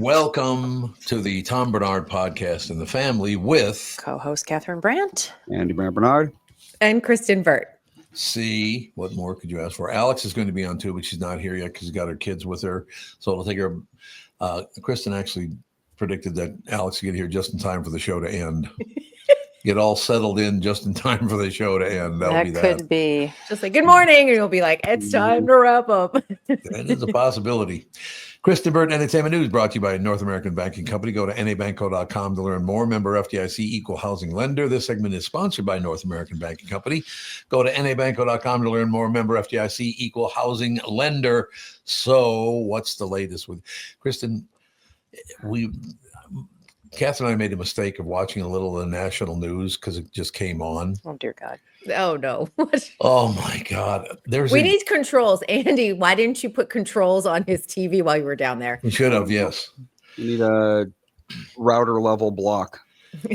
Welcome to the Tom Bernard Podcast and the Family with co-host Catherine Brandt, Andy Bernard, and Kristen Burt. See, what more could you ask for? Alex is going to be on too, but she's not here yet because she's got her kids with her. So it'll take her. Kristen actually predicted that Alex would get here just in time for the show to end. Get all settled in just in time for the show to end. That could be. Just like, good morning. And you'll be like, it's time to wrap up. That is a possibility. Kristen Burt Entertainment News brought to you by North American Banking Company. Go to nabanco.com to learn more. Member FDIC equal housing lender. This segment is sponsored by North American Banking Company. Go to nabanco.com to learn more. Member FDIC equal housing lender. So what's the latest with Kristen? Catherine and I made a mistake of watching a little of the national news because it just came on. Oh, dear God. Oh, no. Oh, my God. We need controls. Andy, why didn't you put controls on his TV while you were down there? We should have, yes. You need a router level block.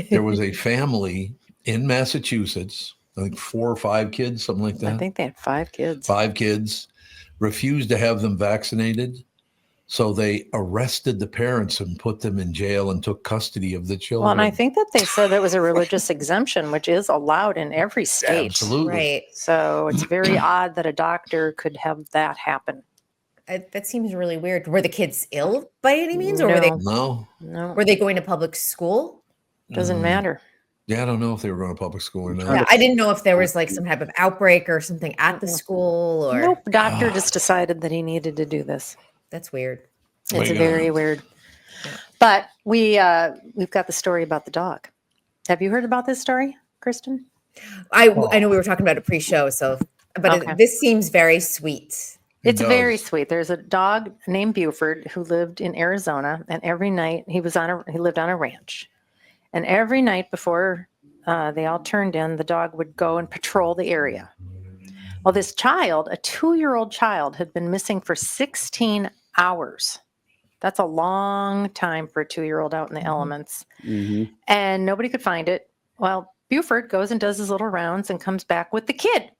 There was a family in Massachusetts, I think 4 or 5 kids, something like that. I think they had 5 kids. 5 kids, refused to have them vaccinated. So they arrested the parents and put them in jail and took custody of the children. Well, and I think that they said there was a religious exemption, which is allowed in every state. Absolutely. Right. So it's very odd that a doctor could have that happen. That seems really weird. Were the kids ill by any means? Or No. were they going to public school? Doesn't matter. Yeah, I don't know if they were going to public school or not. Yeah, I didn't know if there was like some type of outbreak or something at the school or. Nope. Doctor just decided that he needed to do this. That's weird. It's very weird. But we've got the story about the dog. Have you heard about this story, Kristen? I know we were talking about it pre-show, but this seems very sweet. It's very sweet. There's a dog named Buford who lived in Arizona, and every night he lived on a ranch, and every night before they all turned in, the dog would go and patrol the area. Well, this child, a 2-year-old child, had been missing for 16 hours. That's a long time for a 2-year-old out in the elements. Mm-hmm. And nobody could find it. Well, Buford goes and does his little rounds and comes back with the kid.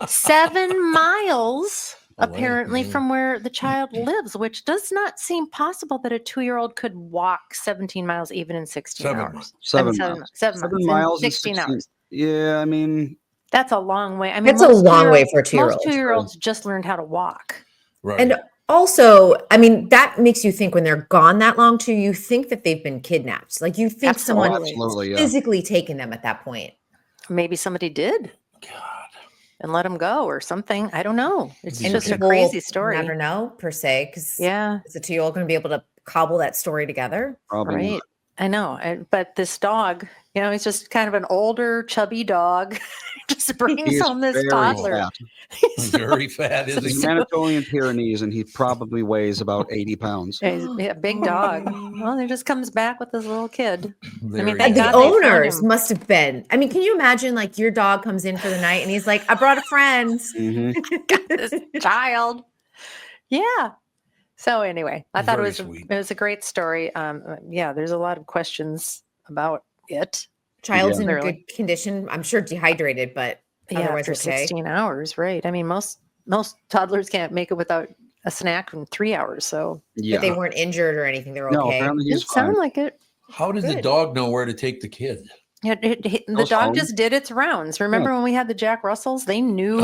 7 miles, apparently, from where the child lives, which does not seem possible that a 2-year-old could walk 17 miles even in 16 hours. 7 miles in 16 hours. Yeah, I mean... That's a long way. I mean, that's a long way for a 2-year-old. Most 2-year-olds just learned how to walk. Right. And also, I mean, that makes you think when they're gone that long too, you think that they've been kidnapped. Like you think someone physically taken them at that point. Maybe somebody did. God. And let them go or something. I don't know. It's just a crazy story. Never know per se. Because is a 2-year-old going to be able to cobble that story together? Probably right. Not. I know. But this dog, he's just kind of an older, chubby dog. Just brings home this toddler. Fat. He's very fat, isn't he? He's Anatolian Pyrenees, and he probably weighs about 80 pounds. Yeah, big dog. Well, he just comes back with this little kid. The owners must have been. I mean, can you imagine like your dog comes in for the night and he's like, I brought a friend. Mm-hmm. Got this child. Yeah. So anyway, I thought it was a great story. There's a lot of questions about it. Child's in good condition. I'm sure dehydrated, but otherwise for okay. 16 hours, right? I mean, most toddlers can't make it without a snack in 3 hours. So but they weren't injured or anything. They're okay. No, apparently it sounded like it. How did the dog know where to take the kid? Yeah, the dog just did its rounds. Remember when we had the Jack Russells? They knew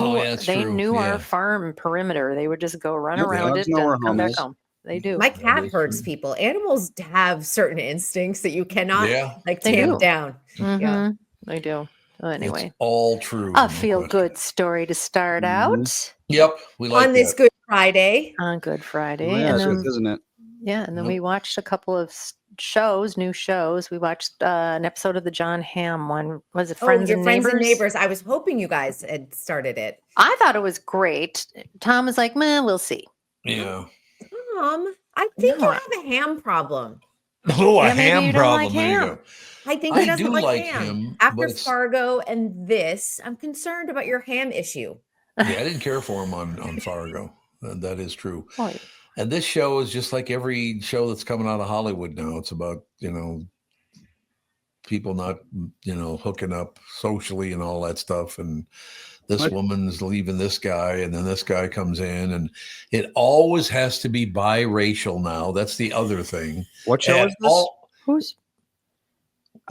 our farm perimeter. They would just go run around it and come back home. They do. My cat herds people. Animals have certain instincts that you cannot tamp down. Mm-hmm. Yeah, they do. Well, anyway, it's all true. A feel-good story to start out. Yep, we like on this Good Friday. On Good Friday, isn't it? Yeah, and then we watched a couple of new shows. We watched an episode of the John Hamm one. Was it Friends and Neighbors? I was hoping you guys had started it. I thought it was great. Tom was like, "Man, we'll see." Yeah. I think you have a ham problem. Oh, a ham problem. There you go. I think he doesn't like ham. After Fargo and this, I'm concerned about your ham issue. Yeah, I didn't care for him on Fargo. That is true. Oh. And this show is just like every show that's coming out of Hollywood now. It's about, people not, hooking up socially and all that stuff. And this woman's leaving this guy, and then this guy comes in, and it always has to be biracial now. That's the other thing. What show is this? Who's?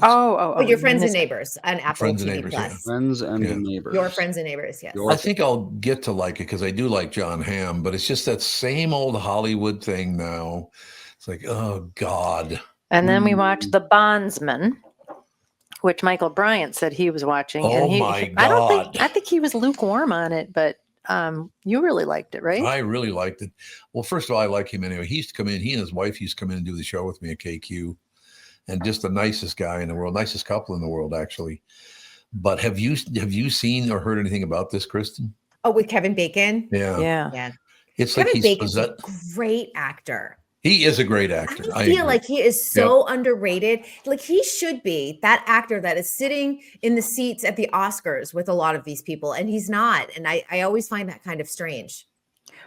Oh, Your Friends and Neighbors on Apple Friends and TV Neighbors, Plus. Friends and Neighbors. Your Friends and Neighbors, yes. I think I'll get to like it because I do like John Hamm, but it's just that same old Hollywood thing now. It's like, oh God. And then we watched The Bondsman, which Michael Bryant said he was watching. Oh and my God. I think he was lukewarm on it, but you really liked it, right? I really liked it. Well, first of all, I like him anyway. He used to come in, he and his wife used to come in and do the show with me at KQ. And just the nicest guy in the world, nicest couple in the world, actually. But have you seen or heard anything about this, Kristen? Oh, with Kevin Bacon? Yeah. It's Kevin like Bacon's a great actor. He is a great actor. I feel like he is so underrated. Like he should be that actor that is sitting in the seats at the Oscars with a lot of these people, and he's not. And I always find that kind of strange.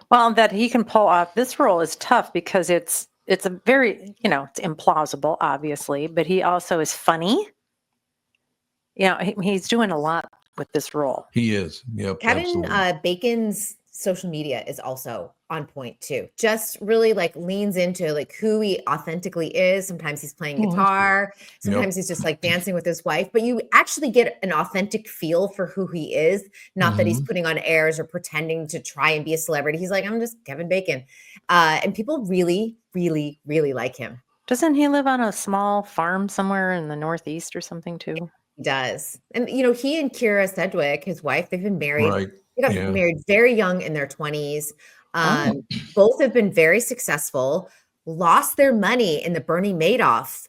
Well, that he can pull off this role is tough because it's a very, it's implausible, obviously, but he also is funny. He's doing a lot with this role. He is. Yep. Kevin Bacon's social media is also on point too. Just really like leans into like who he authentically is. Sometimes he's playing guitar. Sometimes he's just like dancing with his wife, but you actually get an authentic feel for who he is. Not that he's putting on airs or pretending to try and be a celebrity. He's like, I'm just Kevin Bacon. And people really, really, really like him. Doesn't he live on a small farm somewhere in the Northeast or something too? He does. And, he and Kira Sedgwick, his wife, they've been married. Right. They got married very young in their 20s. Both have been very successful, lost their money in the Bernie Madoff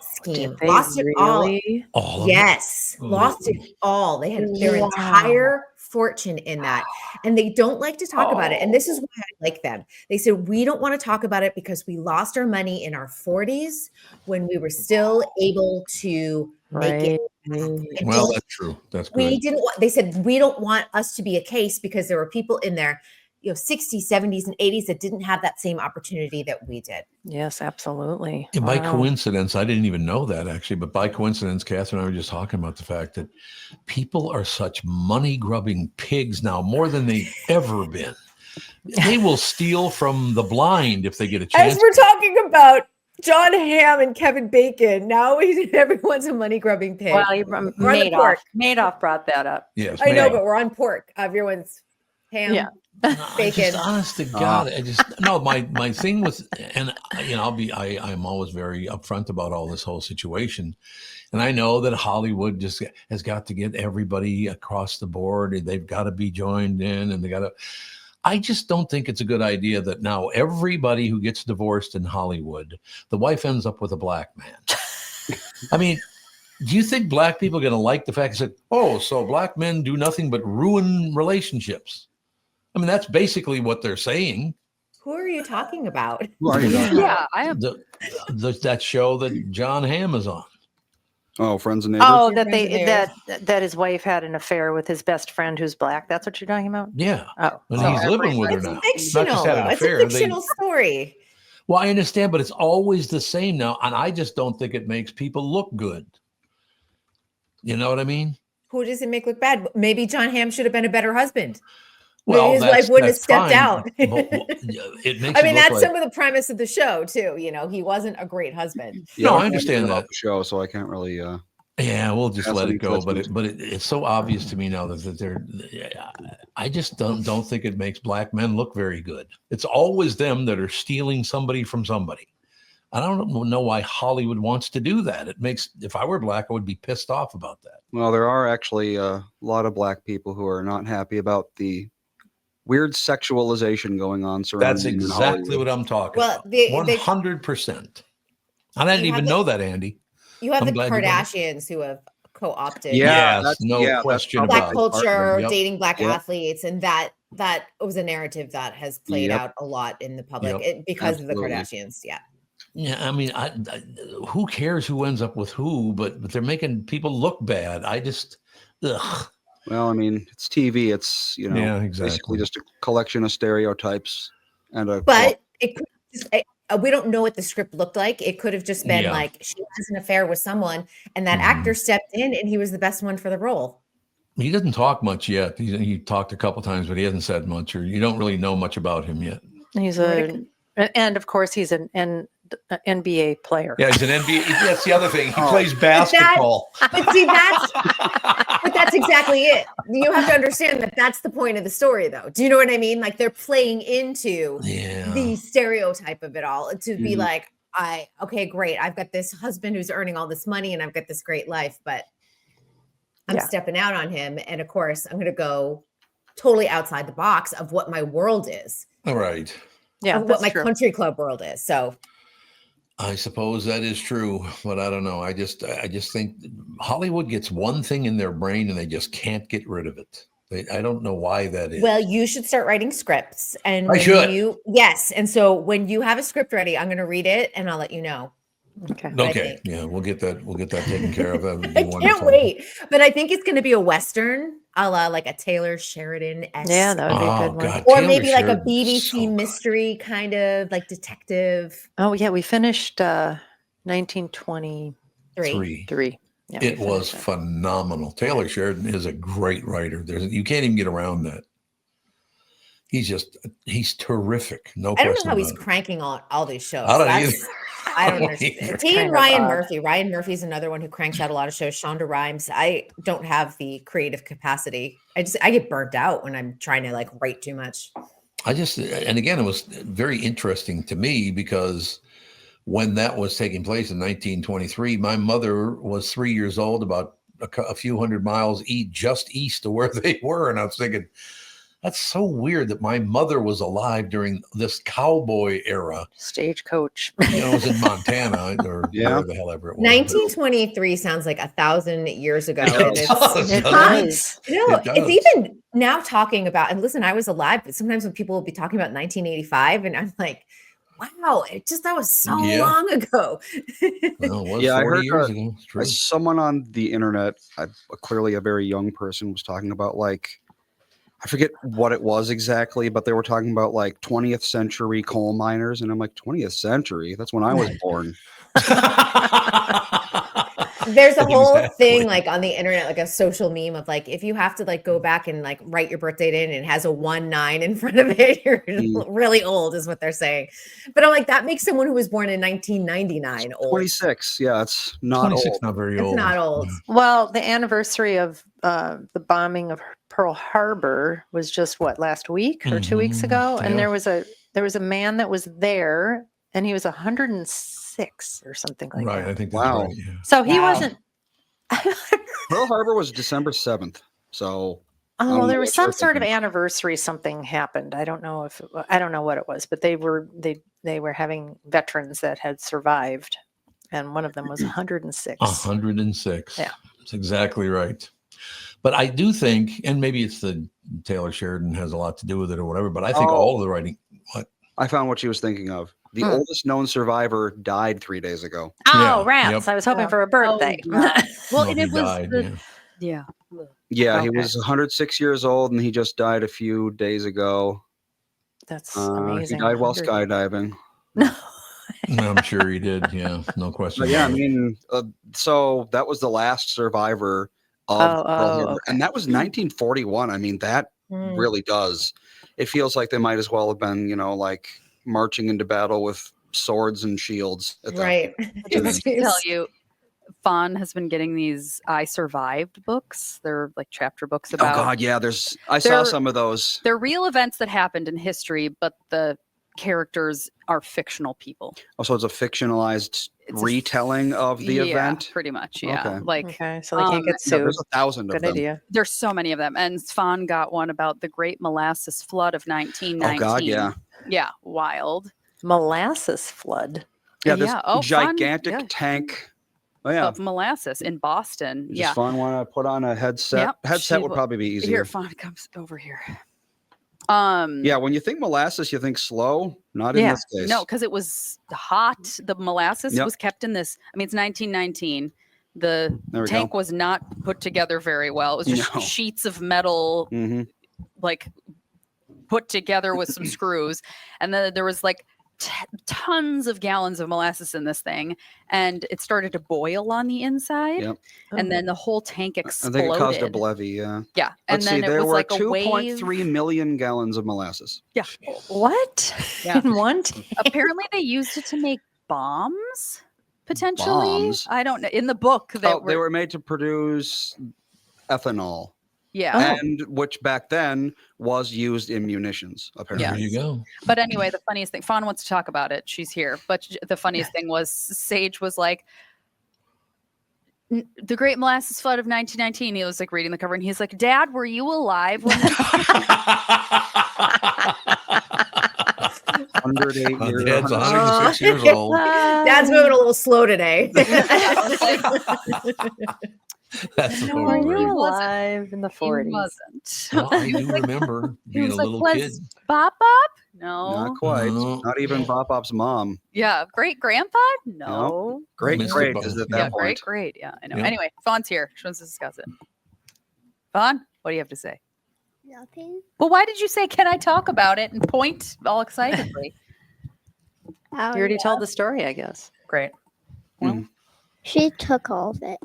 scheme. Lost it all. Yes. Lost it all. They had their entire fortune in that. And they don't like to talk about it. And this is why I like them. They said, we don't want to talk about it because we lost our money in our 40s when we were still able to make it. Well, that's true. That's good. They said, we don't want us to be a case because there were people in their 60s, 70s, and 80s that didn't have that same opportunity that we did. Yes, absolutely. And by coincidence, I didn't even know that actually, but by coincidence, Catherine and I were just talking about the fact that people are such money-grubbing pigs now, more than they've ever been. They will steal from the blind if they get a chance. As we're talking about John Hamm and Kevin Bacon, now everyone's a money-grubbing pig. Well, Madoff brought that up. Yes, I know, but we're on pork. Everyone's ham. Yeah. Bacon. Honest to God, my thing was, and I'm always very upfront about all this whole situation, and I know that Hollywood just has got to get everybody across the board. They've got to be joined in, and they got to. I just don't think it's a good idea that now everybody who gets divorced in Hollywood, the wife ends up with a black man. I mean, do you think black people are going to like the fact that, so black men do nothing but ruin relationships? I mean, that's basically what they're saying. Who are you talking about? Who are you talking about? I have that show that John Hamm is on. Oh, Friends and Neighbors. Oh, that his wife had an affair with his best friend who's black. That's what you're talking about? Yeah. Oh, and he's living with her now. It's a fictional story. Well, I understand, but it's always the same now, and I just don't think it makes people look good. You know what I mean? Who does it make look bad? Maybe John Hamm should have been a better husband. Well, his wife wouldn't have stepped out. It makes. I mean, that's some of the premise of the show too. He wasn't a great husband. Yeah, no, I understand that the show, so I can't really. Yeah, we'll just let it go. But it's so obvious to me now that they're. I just don't think it makes black men look very good. It's always them that are stealing somebody from somebody. I don't know why Hollywood wants to do that. It makes. If I were black, I would be pissed off about that. Well, there are actually a lot of black people who are not happy about the weird sexualization going on surrounding. That's exactly what I'm talking about. 100%. I didn't even know that, Andy. You have the Kardashians who have co-opted. No question about black culture, dating black athletes, and that was a narrative that has played out a lot in the public because of the Kardashians. Yeah. Yeah, I mean, who cares who ends up with who? But they're making people look bad. I just, ugh. Well, I mean, it's TV. It's basically just a collection of stereotypes and a. But it could just, we don't know what the script looked like. It could have just been like she has an affair with someone, and that actor stepped in, and he was the best one for the role. He doesn't talk much yet. He talked a couple times, but he hasn't said much, or you don't really know much about him yet. He's and of course he's an NBA player. Yeah, he's an NBA. That's the other thing. He plays basketball. But see, that's exactly it. You have to understand that that's the point of the story, though. Do you know what I mean? Like they're playing into the stereotype of it all to be like, okay, great. I've got this husband who's earning all this money and I've got this great life, but I'm stepping out on him. And of course, I'm going to go totally outside the box of what my world is. All right. Yeah. Of what my country club world is. So I suppose that is true, but I don't know. I just think Hollywood gets one thing in their brain and they just can't get rid of it. I don't know why that is. Well, you should start writing scripts. And I should. Yes. And so when you have a script ready, I'm going to read it and I'll let you know. Okay. Yeah, we'll get that taken care of. That would be I wonderful. can't wait. But I think it's going to be a Western, a la like a Taylor Sheridan-esque. Yeah, that would be a good one. God, Or Taylor maybe like a Sheridan's BBC so mystery kind of like detective. Oh yeah, we finished 1923. Yeah, It was phenomenal. Taylor Sheridan is a great writer. You can't even get around that. He's terrific. No question. I don't know how he's about it. cranking all these shows. I don't either. I don't understand. He and Ryan Murphy. Ryan Murphy's another one who cranks out a lot of shows. Shonda Rhimes. I don't have the creative capacity. I get burnt out when I'm trying to like write too much. And again, it was very interesting to me because when that was taking place in 1923, my mother was 3 years old, about a few hundred miles just east of where they were. And I was thinking, that's so weird that my mother was alive during this cowboy era. Stagecoach. It was in Montana or where the hell ever it was. 1923 sounds like 1,000 years ago. It does. It's even now talking about, and listen, I was alive, but sometimes when people will be talking about 1985 and I'm like, wow, that was so long ago. Well, it was 40 years ago. It's true. Someone on the internet, clearly a very young person, was talking about like, I forget what it was exactly, but they were talking about like 20th century coal miners. And I'm like, 20th century? That's when I was born. There's a whole thing like on the internet, like a social meme of like, if you have to like go back and like write your birth date in and it has a 19 in front of it, you're really old is what they're saying. But I'm like, that makes someone who was born in 1999 old. 26. Yeah, it's not 26, old. not very old. It's not old. Well, the anniversary of the bombing of Pearl Harbor was just last week or 2 weeks ago, and there was a man that was there, and he was 106 or something like that. Right, I think that's right. Yeah. So he wasn't. Pearl Harbor was December 7th. So there was some sort of anniversary. Something happened. I don't know what it was, but they were having veterans that had survived, and one of them was 106. 106. Yeah, that's exactly right. But I do think, and maybe it's the Taylor Sheridan has a lot to do with it or whatever, but I think all of the writing. What? I found what she was thinking of. The oldest known survivor died 3 days ago. Oh, rats. Yep. I was hoping for a birthday. Well, and it was died, Yeah, Okay. he was 106 years old and he just died a few days ago. That's amazing. He died while skydiving. No. I'm sure he did. Yeah, no question. But yeah, I mean, so that was the last survivor of Pearl Harbor. And that was 1941. I mean, that really does. It feels like they might as well have been, like marching into battle with swords and shields. Right. I just tell you, Fawn has been getting these I Survived books. They're like chapter books about. Oh God, yeah. I saw some of those. They're real events that happened in history, but the characters are fictional people. Also, it's a fictionalized retelling of the event. Pretty much. Yeah. Okay. So they can't get sued. There's 1,000 of Good them. idea. There's so many of them. And Fawn got one about the Great Molasses Flood of 1919. Oh God, yeah. Yeah. Wild. Molasses flood. Yeah. This gigantic tank. Oh, yeah. Of molasses in Boston. Just Fawn want to put on a headset. Yep. Headset would probably be easier. Here, Fawn comes over here. Yeah, when you think molasses, you think slow. Not in this case. No, because it was hot. The molasses was kept in this. I mean, it's 1919. The tank was not put together very well. It was just sheets of metal, like put together with some screws, and then there was like tons of gallons of molasses in this thing, and it started to boil on the inside. Yep. And then the whole tank I exploded. think it caused a levee. Yeah. Yeah. And Let's then see. it There was were like a 2.3 wave. million gallons of molasses. Yeah. What? Yeah. In one tank? Apparently, they used it to make bombs. Potentially, Bombs? I don't know. In the book, They were made to produce ethanol. Yeah. And which back then was used in munitions, apparently. There you go. But anyway, the funniest thing, Fawn wants to talk about it. She's here. But the funniest thing was Sage was like, the Great Molasses Flood of 1919. He was like reading the cover and he's like, Dad, were you alive when this 108 years. Dad's 106 years old. Dad's moving a little slow today. That's the No, were story. you alive in the 40s? He wasn't. Well, I do remember He being was a like, little was kid. Bop Bop? No. Not quite. No. Not even Bop Bop's mom. Yeah. Great Grandpa? No. Great, Missed great it, is at yeah, that Yeah, point. great. Yeah, I know. Yeah. Anyway, Fawn's here. She wants to discuss it. Fawn, what do you have to say? Nothing. Well, why did you say, can I talk about it and point all excitedly? You already told the story, I guess. Great. She took all of it.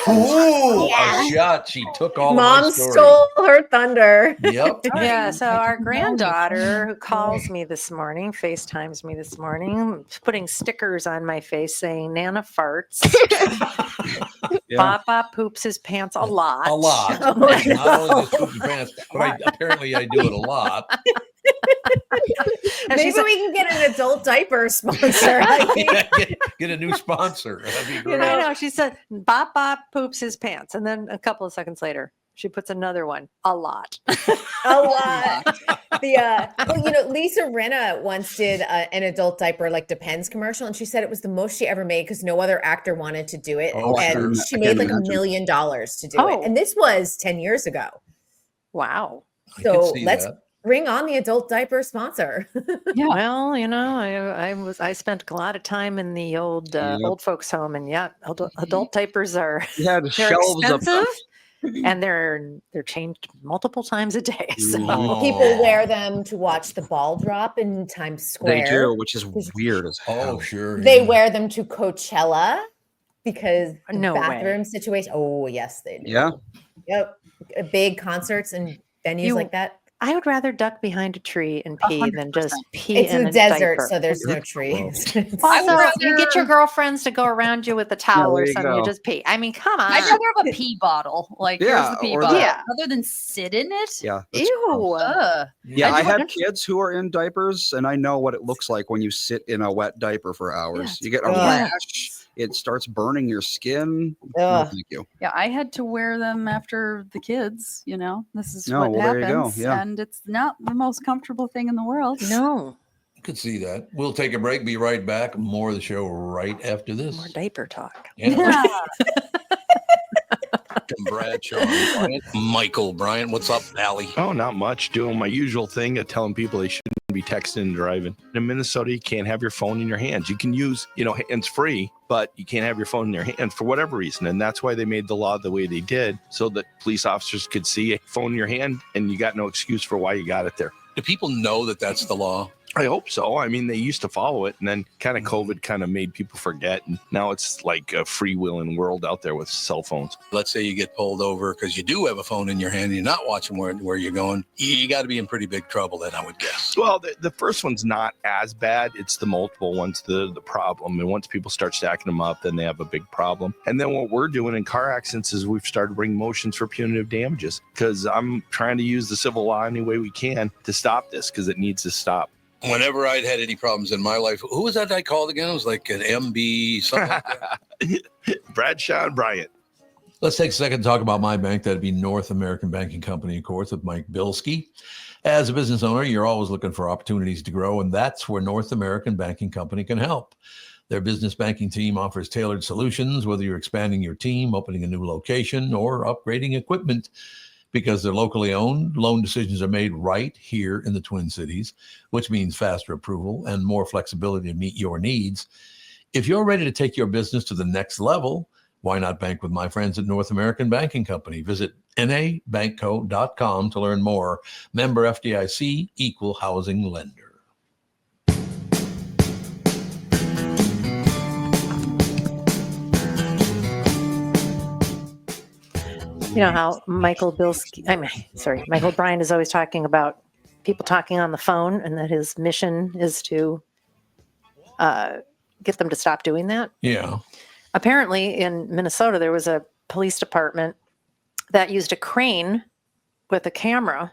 Ooh, Yeah. a shot. She took all Mom of my story. stole her thunder. Yep. Yeah, so our granddaughter who calls me this morning, FaceTimes me this morning, putting stickers on my face saying Nana farts. Yeah. Bop Bop poops his pants a lot. A lot. Oh my Not only God. just poop your pants, but apparently I do it a lot. And Maybe she's like, we can get an adult diaper sponsor. I think. Yeah, get a new sponsor. That'd be you great. know, she said, Bop Bop poops his pants. And then a couple of seconds later, she puts another one, a lot. A lot. Lisa Rinna once did an adult diaper like Depends commercial, and she said it was the most she ever made because no other actor wanted to do it, Oh, and sure. she I made can't like imagine. $1 million to do Oh. it. And this was 10 years ago. Wow. I So could see let's that. bring on the adult diaper sponsor. Well, you know, I spent a lot of time in the old Yep. old folks home, and yeah, adult diapers are We had they're shelves of expensive, and they're changed multiple times a day. So Mhm. People wear them to watch the ball drop in Times Square. They do, which is weird as hell. Oh, sure. They yeah. wear them to Coachella because the No way. bathroom situation. Oh, yes, they do. Yeah. Yep. Big concerts and venues You- like that. I would rather duck behind a tree and pee than just 100%. pee It's in the a desert, diaper. so there's no trees. I would Also, you get your rather- girlfriends to go around you with a towel there or you something. You go. just pee. I mean, come on. I'd rather have a pee bottle. Like, Yeah, here's the pee or bottle. Yeah. Other than sit in it. Yeah. that's gross. Ew. Yeah, I I do- have kids who are in diapers, and I know what it looks like when you sit in a wet diaper for hours. it's You get a gross. rash. It starts burning your skin. No, Ugh. thank you. Yeah, I had to wear them after the kids. You know, this is No, what well, there you go, happens, yeah. and it's not the most comfortable thing in the world. No, I could see that. We'll take a break. Be right back. More of the show right after this. more diaper talk. Yeah. Brad, Sean, Bryant, Michael, Bryant. What's up, Allie? Oh, not much. Doing my usual thing of telling people they shouldn't be texting and driving. In Minnesota, you can't have your phone in your hands. You can use, hands free, but you can't have your phone in your hand for whatever reason. And that's why they made the law the way they did, so that police officers could see a phone in your hand and you got no excuse for why you got it there. Do people know that that's the law? I hope so. I mean, they used to follow it, and then kind of COVID kind of made people forget. And now it's like a freewheeling world out there with cell phones. Let's say you get pulled over because you do have a phone in your hand and you're not watching where you're going. You got to be in pretty big trouble then, I would guess. Well, the first one's not as bad. It's the multiple ones, the problem. And once people start stacking them up, then they have a big problem. And then what we're doing in car accidents is we've started bringing motions for punitive damages, because I'm trying to use the civil law any way we can to stop this, because it needs to stop. Whenever I'd had any problems in my life, who was that I called again? It was like an MB, something like that. Bradshaw and Bryant. Let's take a second to talk about my bank. That'd be North American Banking Company, of course, with Mike Bilski. As a business owner, you're always looking for opportunities to grow, and that's where North American Banking Company can help. Their business banking team offers tailored solutions, whether you're expanding your team, opening a new location, or upgrading equipment. Because they're locally owned, loan decisions are made right here in the Twin Cities, which means faster approval and more flexibility to meet your needs. If you're ready to take your business to the next level, why not bank with my friends at North American Banking Company? Visit nabankco.com to learn more. Member FDIC, equal housing lender. You know how Michael Bryan is always talking about people talking on the phone, and that his mission is to get them to stop doing that. Yeah. Apparently, in Minnesota, there was a police department that used a crane with a camera,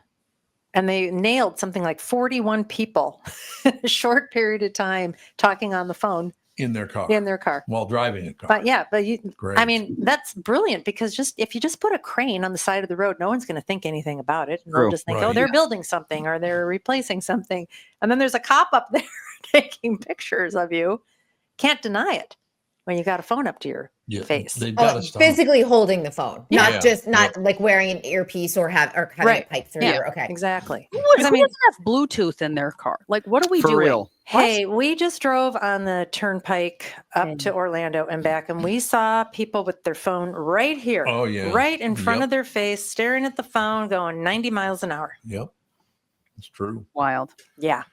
and they nailed something like 41 people in a short period of time talking on the phone In their car. While driving a car. But yeah, Great. I mean, that's brilliant, because if you just put a crane on the side of the road, no one's going to think anything about it. And they'll just think, Right. oh, they're building something or they're replacing something. And then there's a cop up there taking pictures of you. Can't deny it when you got a phone up to your face. They've got to stop. Physically holding the phone, Yeah. not like wearing an earpiece or having it piped through your, okay. Exactly. Who doesn't have Bluetooth in their car? Like, what are we For doing? real. Hey, we just drove on the turnpike up to Orlando and back, and we saw people with their phone right here. Oh, yeah. Right in front of their face, staring at the phone, going 90 miles an hour. Yep. It's true. Wild. Yeah.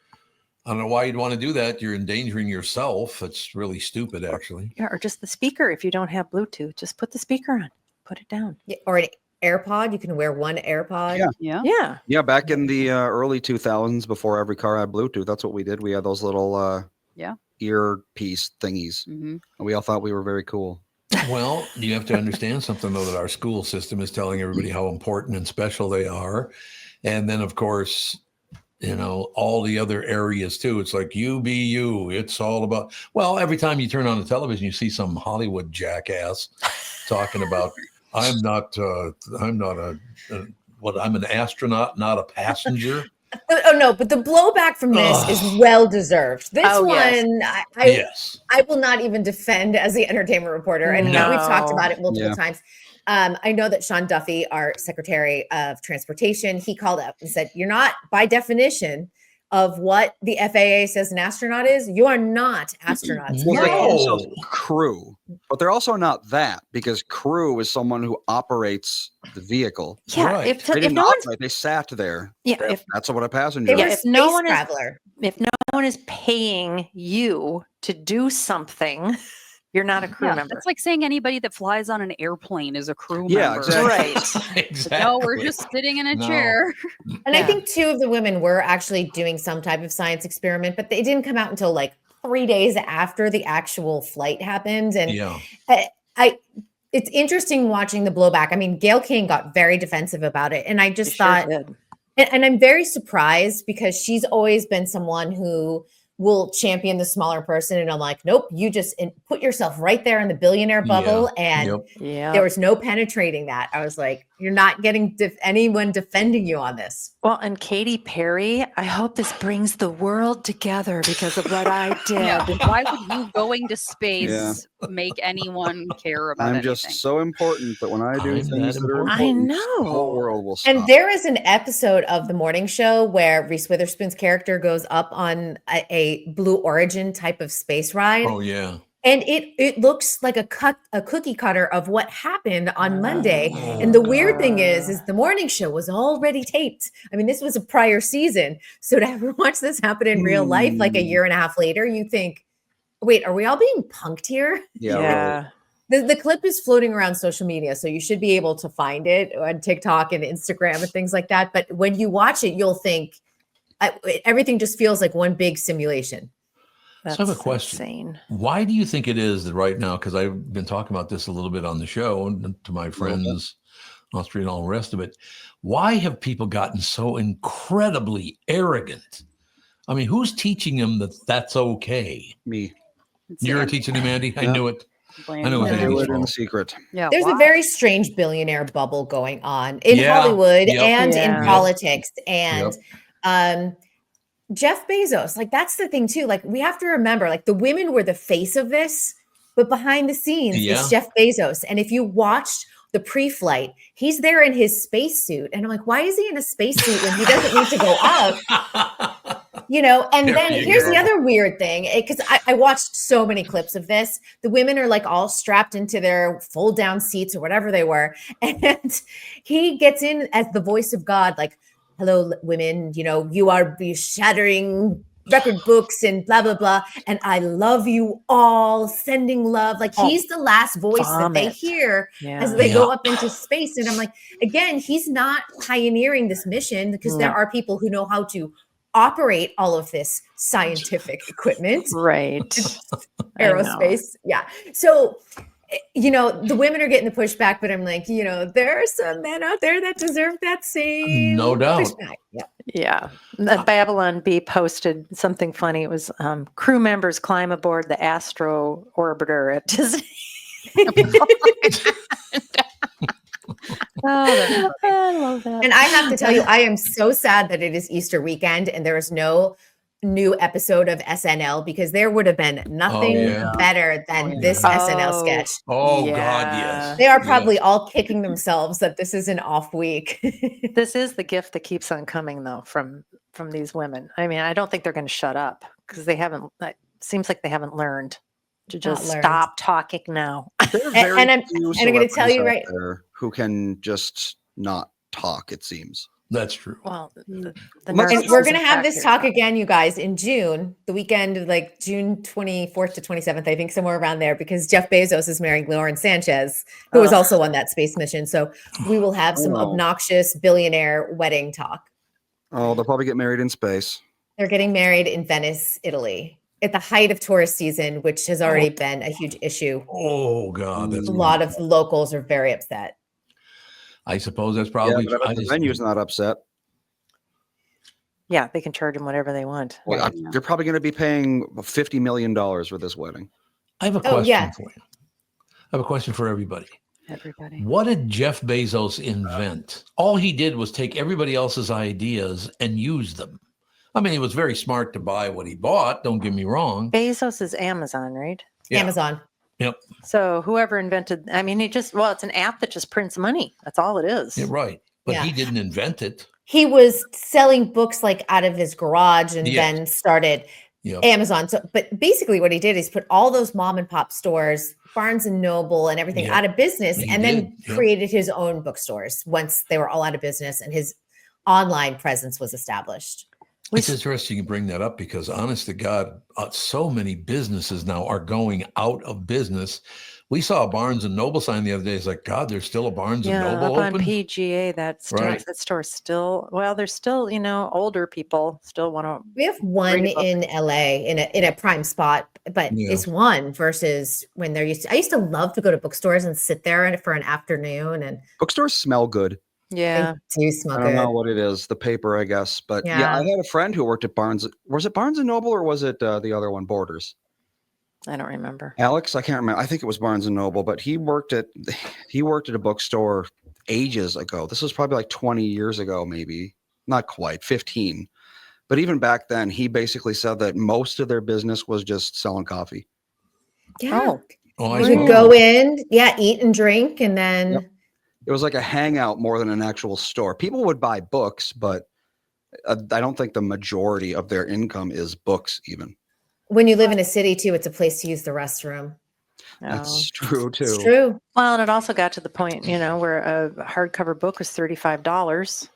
I don't know why you'd want to do that. You're endangering yourself. It's really stupid, actually. Yeah, or just the speaker. If you don't have Bluetooth, just put the speaker on. Put it down. Yeah, or an AirPod. You can wear one AirPod. Yeah. Back in the early 2000s, before every car had Bluetooth, that's what we did. We had those little earpiece thingies. Mm-hmm. And we all thought we were very cool. Well, you have to understand something, though, that our school system is telling everybody how important and special they are. And then, of course, all the other areas too. It's like you be you. It's all about, well, every time you turn on the television, you see some Hollywood jackass talking about, I'm an astronaut, not a passenger. Oh no, but the blowback from this is well deserved. This one, yes. I will not even defend as the entertainment reporter. And we've talked about it multiple times. I know that Sean Duffy, our Secretary of Transportation, he called up and said, you're not, by definition of what the FAA says an astronaut is, you are not astronauts. Well, they call themselves crew, but they're also not that, because crew is someone who operates the vehicle. Yeah, right. They didn't operate, they sat there. Yeah, that's what a passenger They is. were if no one traveler. If no one is paying you to do something, you're not a crew member. It's like saying anybody that flies on an airplane is a crew Yeah, member. exactly. Right. Exactly. No, we're just sitting in a chair. And I think 2 of the women were actually doing some type of science experiment, but they didn't come out until like 3 days after the actual flight happened. And it's interesting watching the blowback. I mean, Gayle King got very defensive about it. And I just thought, and I'm very surprised, because she's always been someone who will champion the smaller person. And I'm like, nope, you just put yourself right there in the billionaire bubble. And there was no penetrating that. I was like, you're not getting anyone defending you on this. Well, and Katy Perry, I hope this brings the world together because of what I did. Yeah. Why would you going to space make anyone care about I'm anything? just so important that when I do things that are important, I know. the whole world will stop. And there is an episode of The Morning Show where Reese Witherspoon's character goes up on a Blue Origin type of space ride. Oh, yeah. And it looks like a cookie cutter of what happened on Monday. And the weird thing is the morning show was already taped. I mean, this was a prior season. So to ever watch this happen in real life, like a year and a half later, you think, wait, are we all being punked here? Yeah. Really. The clip is floating around social media, so you should be able to find it on TikTok and Instagram and things like that. But when you watch it, you'll think everything just feels like one big simulation. That's so I have a question. Insane. Why do you think it is that right now, because I've been talking about this a little bit on the show and to my friends, Austria and all the rest of it, why have people gotten so incredibly arrogant? I mean, who's teaching them that that's okay? Me. You're teaching them, Andy? I knew it. I know I it's do Andy's it in fault. secret. Yeah, There's a very strange billionaire bubble going on in Hollywood and in politics. And Jeff Bezos, like, that's the thing too. Like, we have to remember, like, the women were the face of this, but behind the scenes, it's Jeff Bezos. And if you watched the pre-flight, he's there in his spacesuit. And I'm like, why is he in a spacesuit when he doesn't need to go up? And then here's the other weird thing, because I watched so many clips of this. The women are like all strapped into their fold down seats or whatever they were. And he gets in as the voice of God, like, hello, women, you are shattering record books and blah, blah, blah. And I love you all, sending love. Like he's the last voice that they hear as they go up into space. And I'm like, again, he's not pioneering this mission because there are people who know how to operate all of this scientific equipment. Right. Aerospace. Yeah. So, the women are getting the pushback, but I'm like, there are some men out there that deserve that same no doubt. pushback. Yeah. Babylon Bee posted something funny. It was crew members climb aboard the Astro Orbiter at Disney. I love that. And I have to tell you, I am so sad that it is Easter weekend and there is no new episode of SNL because there would have been nothing better than this SNL sketch. Oh God, yes. They are probably all kicking themselves that this is an off week. This is the gift that keeps on coming though from these women. I mean, I don't think they're going to shut up because they haven't. It seems like they haven't learned to just stop talking now. And I'm going to tell you right who can just not talk. It seems. That's true. Well, and we're going to have this talk again, you guys, in June, the weekend of like June 24th to 27th, I think somewhere around there, because Jeff Bezos is marrying Lauren Sanchez, who was also on that space mission. So we will have some obnoxious billionaire wedding talk. Oh, they'll probably get married in space. They're getting married in Venice, Italy, at the height of tourist season, which has already been a huge issue. Oh God, that's a lot of locals are very upset. I suppose that's probably the venue's not upset. Yeah, they can charge them whatever they want. Well, they're probably going to be paying $50 million for this wedding. I have a question for you. I have a question for everybody. What did Jeff Bezos invent? All he did was take everybody else's ideas and use them. I mean, he was very smart to buy what he bought. Don't get me wrong. Bezos is Amazon, right? Yeah. Amazon. Yep. So whoever invented, I mean, it's an app that just prints money. That's all it is. Yeah, right. But he didn't invent it. He was selling books like out of his garage and then started Amazon. So, but basically what he did is put all those mom and pop stores, Barnes and Noble and everything out of business and then created his own bookstores once they were all out of business and his online presence was established. It's interesting you bring that up because honest to God, so many businesses now are going out of business. We saw a Barnes and Noble sign the other day. It's like, God, there's still a Barnes and Noble up on PGA. That store still, there's still, older people still want to. We have one in LA in a prime spot, but it's one versus when I used to love to go to bookstores and sit there for an afternoon. And bookstores smell good. Yeah. They do smell good. I don't know what it is, the paper, I guess. But I had a friend who worked at Barnes. Was it Barnes and Noble or was it the other one, Borders? I don't remember. Alex, I can't remember. I think it was Barnes and Noble, but he worked at a bookstore ages ago. This was probably like 20 years ago, maybe. Not quite, 15. But even back then, he basically said that most of their business was just selling coffee. Yeah. You would go in, eat and drink, and then... It was like a hangout more than an actual store. People would buy books, but I don't think the majority of their income is books even. When you live in a city too, it's a place to use the restroom. That's true too. It's true. Well, and it also got to the point, where a hardcover book was $35.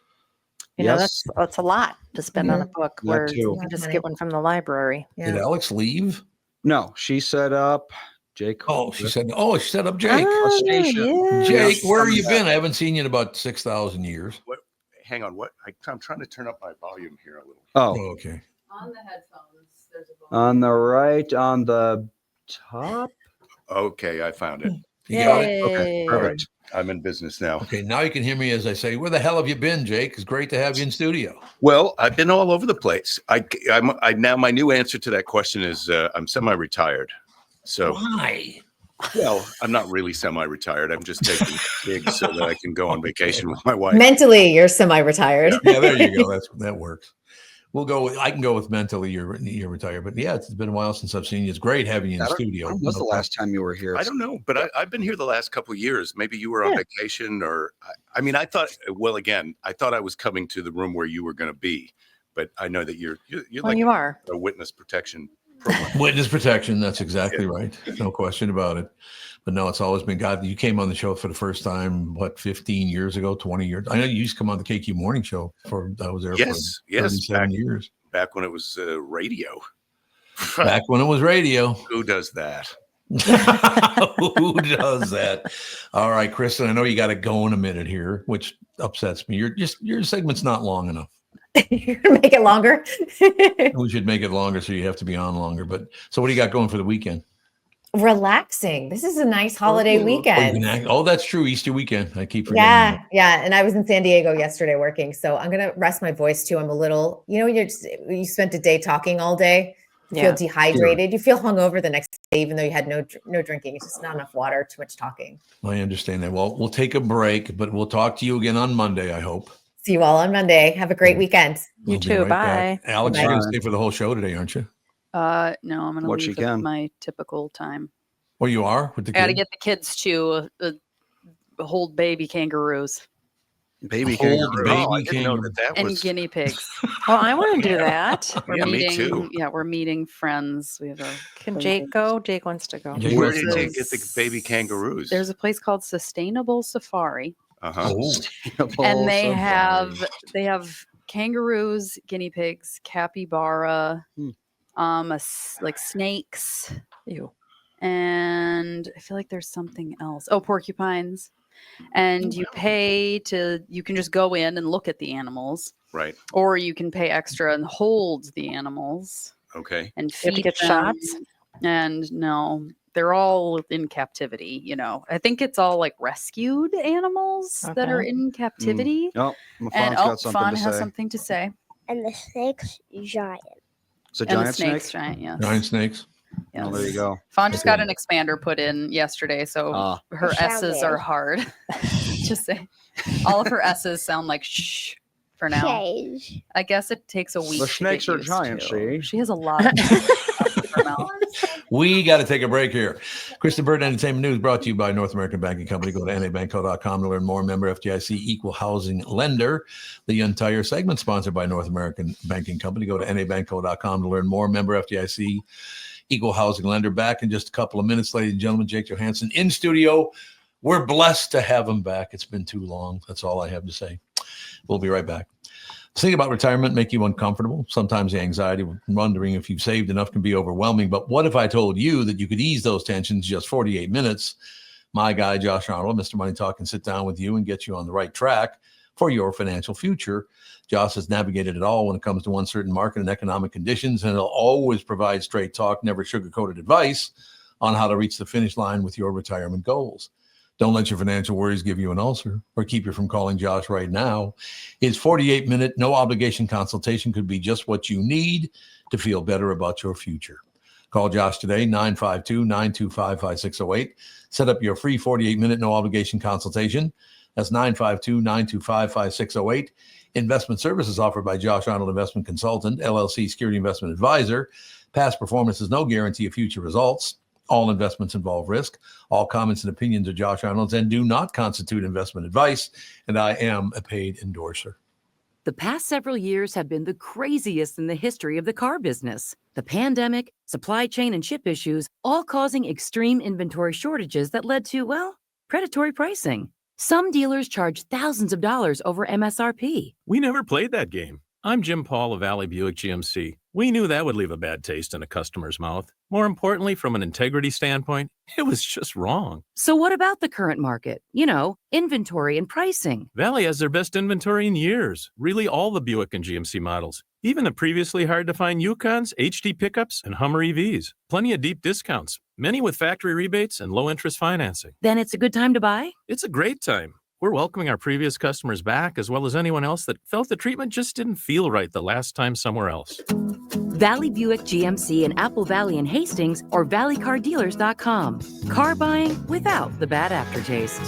That's a lot to spend on a book where you can just get one from the library. Yeah. Did Alex leave? No, she set up Jake. She set up Jake. Jake, where have you been? I haven't seen you in about 6,000 years. What? Hang on. What? I'm trying to turn up my volume here a little. Oh, okay. On the headphones, there's a volume. On the right, on the top. Okay, I found it. You got it? Okay, perfect. I'm in business now. Okay, now you can hear me as I say, where the hell have you been, Jake? It's great to have you in studio. Well, I've been all over the place. I now my new answer to that question is I'm semi-retired. So why? Well, I'm not really semi-retired. I'm just taking gigs so that I can go on vacation with my wife. Mentally, you're semi-retired. Yeah, there you go. That works. I can go with mentally you're retired, but it's been a while since I've seen you. It's great having you in the studio. When was the last time you were here? I don't know, but I've been here the last couple of years. Maybe you were on vacation or I thought I was coming to the room where you were going to be, but I know that you're like you are a witness protection program. Witness protection. That's exactly right. No question about it. But no, it's always been God. You came on the show for the first time, 15 years ago, 20 years? I know you used to come on the KQ Morning Show I was there for 37 years. back when it was radio. Back when it was radio. Who does that? Who does that? All right, Kristen, I know you got to go in a minute here, which upsets me. Your segment's not long enough. You're gonna make it longer. We should make it longer so you have to be on longer. But so what do you got going for the weekend? Relaxing. This is a nice holiday weekend. Oh, that's true. Easter weekend. I keep forgetting. that. Yeah. And I was in San Diego yesterday working, so I'm gonna rest my voice too. I'm a little, you spent a day talking all day. You feel dehydrated. Sure. You feel hungover the next day, even though you had no drinking. It's just not enough water, too much talking. I understand that. Well, we'll take a break, but we'll talk to you again on Monday, I hope. See you all on Monday. Have a great weekend. You too. Bye. Back. Alex, you're going to stay for the whole show today, aren't you? No, I'm going to leave at my typical time. Oh, you are? With the I got to get the kids to hold baby kangaroos. Baby kangaroo. I didn't know that and was... guinea pigs. Oh, I want to do that. Me too. Yeah, we're meeting friends. We have Can Jake go? Jake wants to go. Where did you get the baby kangaroos? There's a place called Sustainable Safari. And they have kangaroos, guinea pigs, capybara, like snakes. Ew. And I feel like there's something else. Oh, porcupines. And you can just go in and look at the animals. Right. Or you can pay extra and hold the animals. Okay. And feed get them. shots? And no, they're all in captivity. I think it's all like rescued animals that are in captivity. Oh, Fawn has something to say. And the snake's giant. It's a giant snake? Giant, yes. Giant snakes. Yes. Oh, there you go. Fawn just got an expander put in yesterday, so her S's are hard. Just say, all of her S's sound like shh for now. Cage. I guess it takes a week. The snakes are giant, see? She has a lot of in her mouth. We got to take a break here. Kristen Bird Entertainment News brought to you by North American Banking Company. Go to nabankco.com to learn more. Member FDIC, equal housing lender. The entire segment sponsored by North American Banking Company. Go to nabankco.com to learn more. Member FDIC, equal housing lender. Back in just a couple of minutes, ladies and gentlemen. Jake Johannsen in studio. We're blessed to have him back. It's been too long. That's all I have to say. We'll be right back. Think about retirement make you uncomfortable. Sometimes the anxiety of wondering if you've saved enough can be overwhelming. But what if I told you that you could ease those tensions in just 48 minutes? My guy, Josh Arnold, Mr. Money Talk, can sit down with you and get you on the right track for your financial future. Josh has navigated it all when it comes to uncertain market and economic conditions, and he'll always provide straight talk, never sugar-coated advice on how to reach the finish line with your retirement goals. Don't let your financial worries give you an ulcer or keep you from calling Josh right now. His 48-minute, no-obligation consultation could be just what you need to feel better about your future. Call Josh today, 952-925-5608. Set up your free 48-minute, no-obligation consultation. That's 952-925-5608. Investment services offered by Josh Arnold Investment Consultant, LLC Security Investment Advisor. Past performance is no guarantee of future results. All investments involve risk. All comments and opinions of Josh Arnold's and do not constitute investment advice, and I am a paid endorser. The past several years have been the craziest in the history of the car business. The pandemic, supply chain, and chip issues, all causing extreme inventory shortages that led to, predatory pricing. Some dealers charge thousands of dollars over MSRP. We never played that game. I'm Jim Paul of Valley Buick GMC. We knew that would leave a bad taste in a customer's mouth. More importantly, from an integrity standpoint, it was just wrong. So what about the current market? Inventory and pricing. Valley has their best inventory in years. Really all the Buick and GMC models. Even the previously hard-to-find Yukons, HD pickups, and Hummer EVs. Plenty of deep discounts. Many with factory rebates and low-interest financing. Then it's a good time to buy? It's a great time. We're welcoming our previous customers back, as well as anyone else that felt the treatment just didn't feel right the last time somewhere else. Valley Buick GMC in Apple Valley and Hastings or valleycardealers.com. Car buying without the bad aftertaste.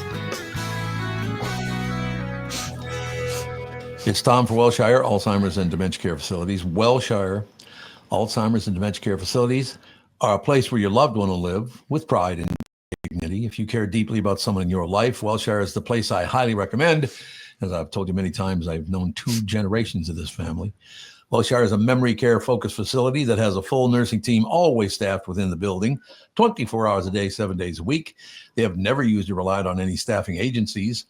It's Tom for Wellshire Alzheimer's and Dementia Care Facilities. Wellshire Alzheimer's and Dementia Care Facilities are a place where your loved one will live with pride and dignity. If you care deeply about someone in your life, Wellshire is the place I highly recommend. As I've told you many times, I've known 2 generations of this family. Wellshire is a memory care focused facility that has a full nursing team always staffed within the building, 24 hours a day, 7 days a week. They have never used or relied on any staffing agencies.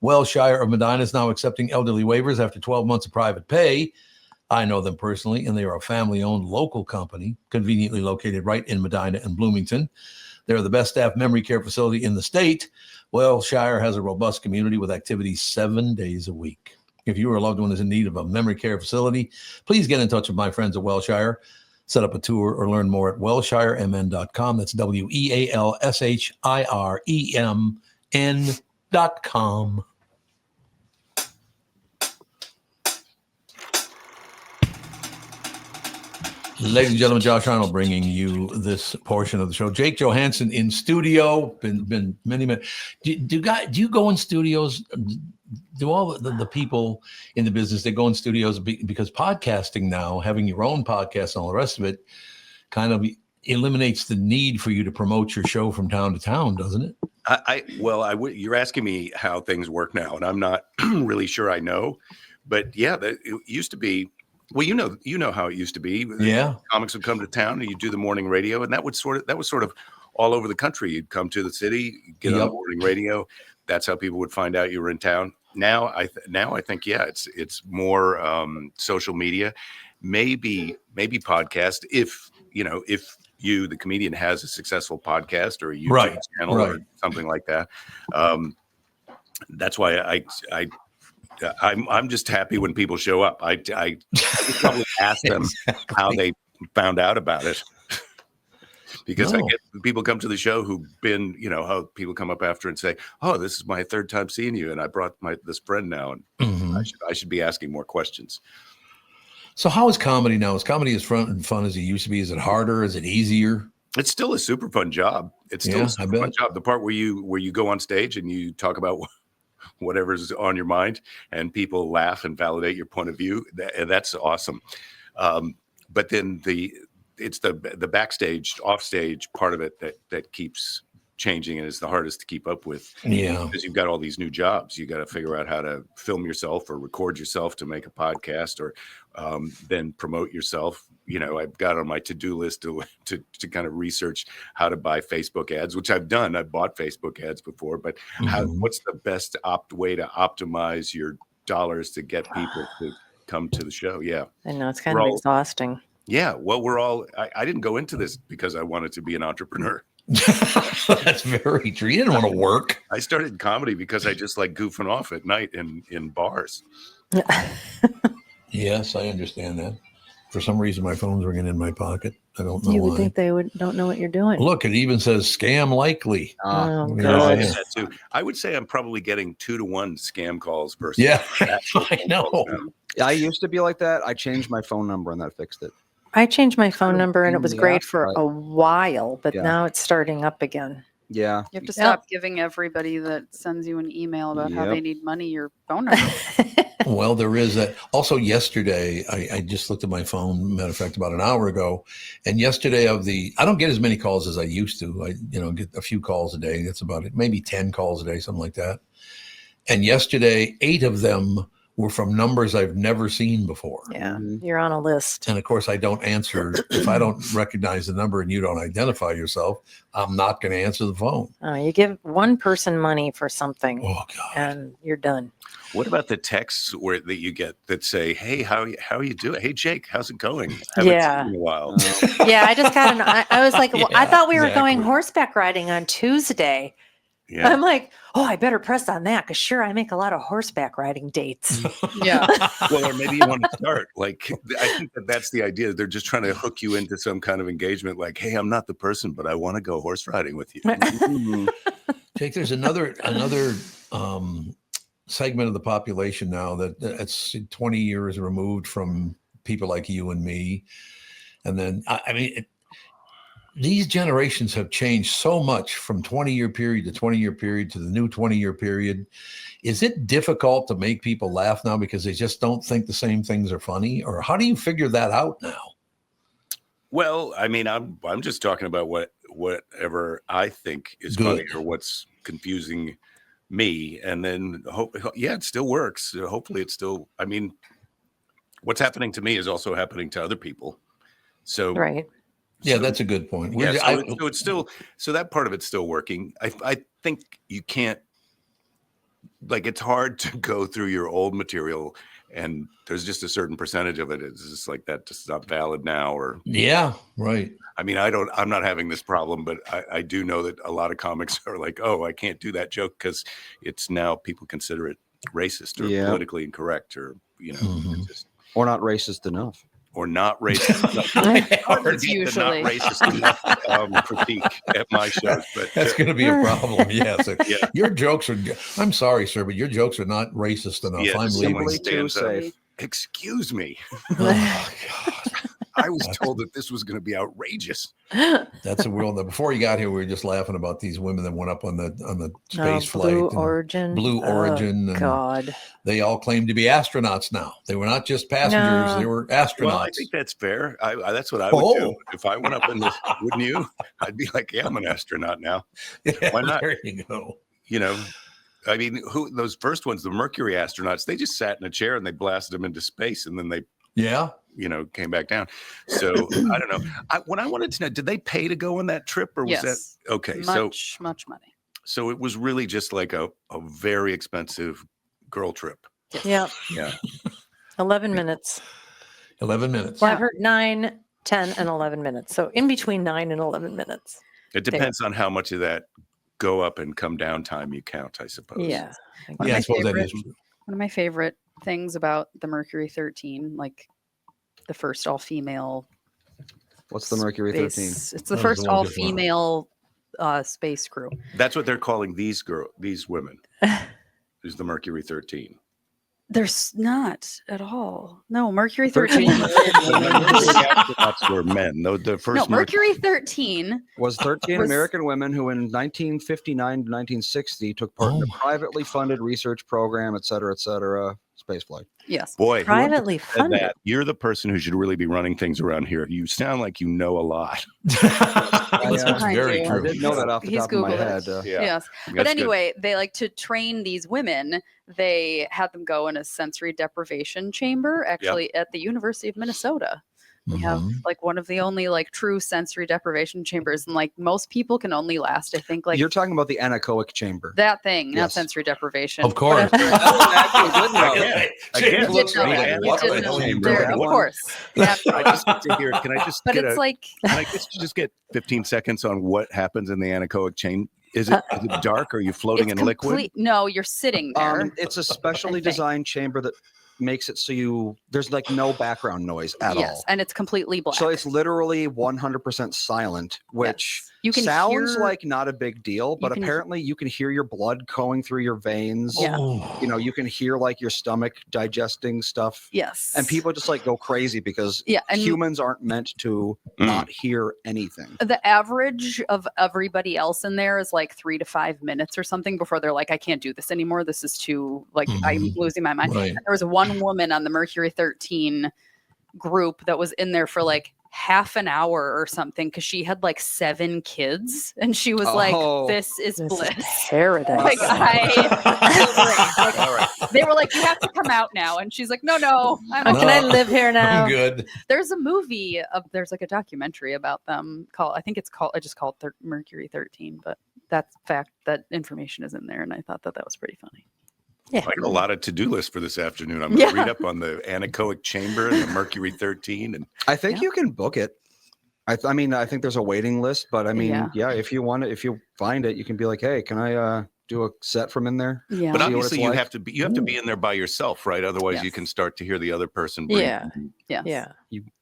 Wellshire of Medina is now accepting elderly waivers after 12 months of private pay. I know them personally, and they are a family-owned local company, conveniently located right in Medina and Bloomington. They're the best staff memory care facility in the state. Wellshire has a robust community with activities 7 days a week. If you or a loved one is in need of a memory care facility, please get in touch with my friends at Wellshire. Set up a tour or learn more at wellshiremn.com. That's WEALSHIREMN.com. Ladies and gentlemen, Josh Arnold bringing you this portion of the show. Jake Johannsen in studio. Been many. Do you go in studios? Do all the people in the business, they go in studios because podcasting now, having your own podcast and all the rest of it, kind of eliminates the need for you to promote your show from town to town, doesn't it? You're asking me how things work now, and I'm not really sure I know. But yeah, it used to be. Well, you know how it used to be. Yeah, comics would come to town, and you do the morning radio, and that was sort of all over the country. You'd come to the city, get on the morning radio. That's how people would find out you were in town. Now I think it's more social media, maybe podcast. If you, the comedian, has a successful podcast or a YouTube channel or something like that. That's why I'm just happy when people show up. I probably ask them how they found out about it. Because I get people come to the show who've been, how people come up after and say, "Oh, this is my third time seeing you, and I brought this friend now, and I should be asking more questions." So, how is comedy now? Is comedy as fun as it used to be? Is it harder? Is it easier? It's still a super fun job. It's still a super fun job. The part where you go on stage and you talk about whatever's on your mind, and people laugh and validate your point of view. That's awesome. But then it's the backstage, offstage part of it that keeps changing and is the hardest to keep up with. Yeah, because you've got all these new jobs. You got to figure out how to film yourself or record yourself to make a podcast, or then promote yourself. I've got on my to-do list to kind of research how to buy Facebook ads, which I've done. I've bought Facebook ads before, but what's the best way to optimize your dollars to get people to come to the show? Yeah, I know, it's kind of exhausting. Yeah, well, I didn't go into this because I wanted to be an entrepreneur. That's very true. You didn't want to work. I started comedy because I just like goofing off at night in bars. Yes, I understand that. For some reason, my phone's ringing in my pocket. I don't know why. You would think they don't know what you're doing. Look, it even says scam likely. Oh, God. That too. I would say I'm probably getting 2-to-1 scam calls versus. Yeah, I know. I used to be like that. I changed my phone number and that fixed it. I changed my phone number and it was great for a while, but now it's starting up again. Yeah. You have to stop giving everybody that sends you an email about how they need money your phone number. Well, there is that. Also, yesterday, I just looked at my phone, matter of fact, about an hour ago. And yesterday I don't get as many calls as I used to. I get a few calls a day. That's about it. Maybe 10 calls a day, something like that. And yesterday, 8 of them were from numbers I've never seen before. Yeah, you're on a list. And of course, I don't answer. If I don't recognize the number and you don't identify yourself, I'm not going to answer the phone. You give one person money for something, and you're done. What about the texts that you get that say, "Hey, how are you doing? Hey, Jake, how's it going? Yeah, seen you in a while." Yeah, I just got I was like, well, I thought we were going horseback riding on Tuesday. Yeah. I'm like, I better press on that because sure, I make a lot of horseback riding dates. Yeah. Well, or maybe you want to start. Like, I think that's the idea. They're just trying to hook you into some kind of engagement. Like, hey, I'm not the person, but I want to go horse riding with you. Jake, there's another segment of the population now that's 20 years removed from people like you and me. And then, these generations have changed so much from 20-year period to 20-year period to the new 20-year period. Is it difficult to make people laugh now because they just don't think the same things are funny? Or how do you figure that out now? Well, I'm just talking about whatever I think is funny or what's confusing me. And then, it still works. Hopefully it's still, what's happening to me is also happening to other people. So, right. Yeah, that's a good point. Yeah, so it's still, so that part of it's still working. I think you can't, it's hard to go through your old material and there's just a certain percentage of it. It's just like that. Just not valid now, or yeah, right. I mean, I'm not having this problem, but I do know that a lot of comics are like, oh, I can't do that joke because it's now people consider it racist or politically incorrect, or just, or not racist enough. Or not racist enough. It's usually not racist enough critique at my shows. But that's going to be a problem. Yes. Your jokes are, I'm sorry, sir, but your jokes are not racist enough. Yeah, I'm leaving. Too safe. Excuse me. Oh, God. I was told that this was going to be outrageous. That's a world that before you got here, we were just laughing about these women that went up on the space flight. Blue Origin. Blue Origin. Oh, God. They all claim to be astronauts now. They were not just passengers. They were astronauts. Well, I think that's fair. That's what I would do. If I went up in this, wouldn't you? I'd be like, yeah, I'm an astronaut now. Yeah, why not? There you go. I mean, those first ones, the Mercury astronauts, they just sat in a chair and they blasted them into space, and then they came back down. So I don't know. What I wanted to know, did they pay to go on that trip, or was that okay? Much money. So it was really just like a very expensive girl trip. Yeah. Yeah. 11 minutes. 11 minutes. Well, I've heard 9, 10, and 11 minutes. So in between 9 and 11 minutes. It depends on how much of that go up and come down time you count, I suppose. Yeah. I suppose that is true. One of my favorite things about the Mercury 13, like the first all-female. What's the Mercury 13? It's the first all-female space crew. That's what they're calling these women. Is the Mercury 13. There's not at all. No, Mercury 13. That's were men. The first Mercury 13 was 13 American women who in 1959 to 1960 took part in a privately funded research program, et cetera, spaceflight. Yes. Boy, privately funded. That, you're the person who should really be running things around here. You sound like you know a lot. That's very true. I didn't know that off the top of my head. Yes. But anyway, they like to train these women. They had them go in a sensory deprivation chamber, actually at the University of Minnesota. We have like one of the only like true sensory deprivation chambers, and like most people can only last, I think, like you're talking about the anechoic chamber. That thing, not sensory deprivation. Of course. Of course. I just get to hear. Can I just? But get it's like. Can I just get 15 seconds on what happens in the anechoic chamber? Is it dark? Are you floating in liquid? No, you're sitting there. It's a specially designed chamber that makes it so there's like no background noise at all. Yes, and it's completely black. So it's literally 100% silent, which sounds like not a big deal, but apparently you can hear your blood going through your veins. Yeah. You can hear like your stomach digesting stuff. Yes. And people just like go crazy because humans aren't meant to not hear anything. The average of everybody else in there is like 3 to 5 minutes or something before they're like, I can't do this anymore. This is too I'm losing my mind. Right. There was one woman on the Mercury 13 group that was in there for like half an hour or something because she had like 7 kids and she was like, this is bliss. Paradise. Like all right. They were like, you have to come out now, and she's like, no, can I live here now? I'm good. There's a movie there's like a documentary about them called I just called Mercury 13, but that information is in there, and I thought that was pretty funny. Yeah. I got a lot of to-do lists for this afternoon. I'm going to read up on the anechoic chamber and the Mercury 13. And I think you can book it. I mean, I think there's a waiting list, but I mean, if you want it, if you find it, you can be like, hey, can I do a set from in there? Yeah. But obviously you have to be in there by yourself, right? Otherwise you can start to hear the other person breathe. You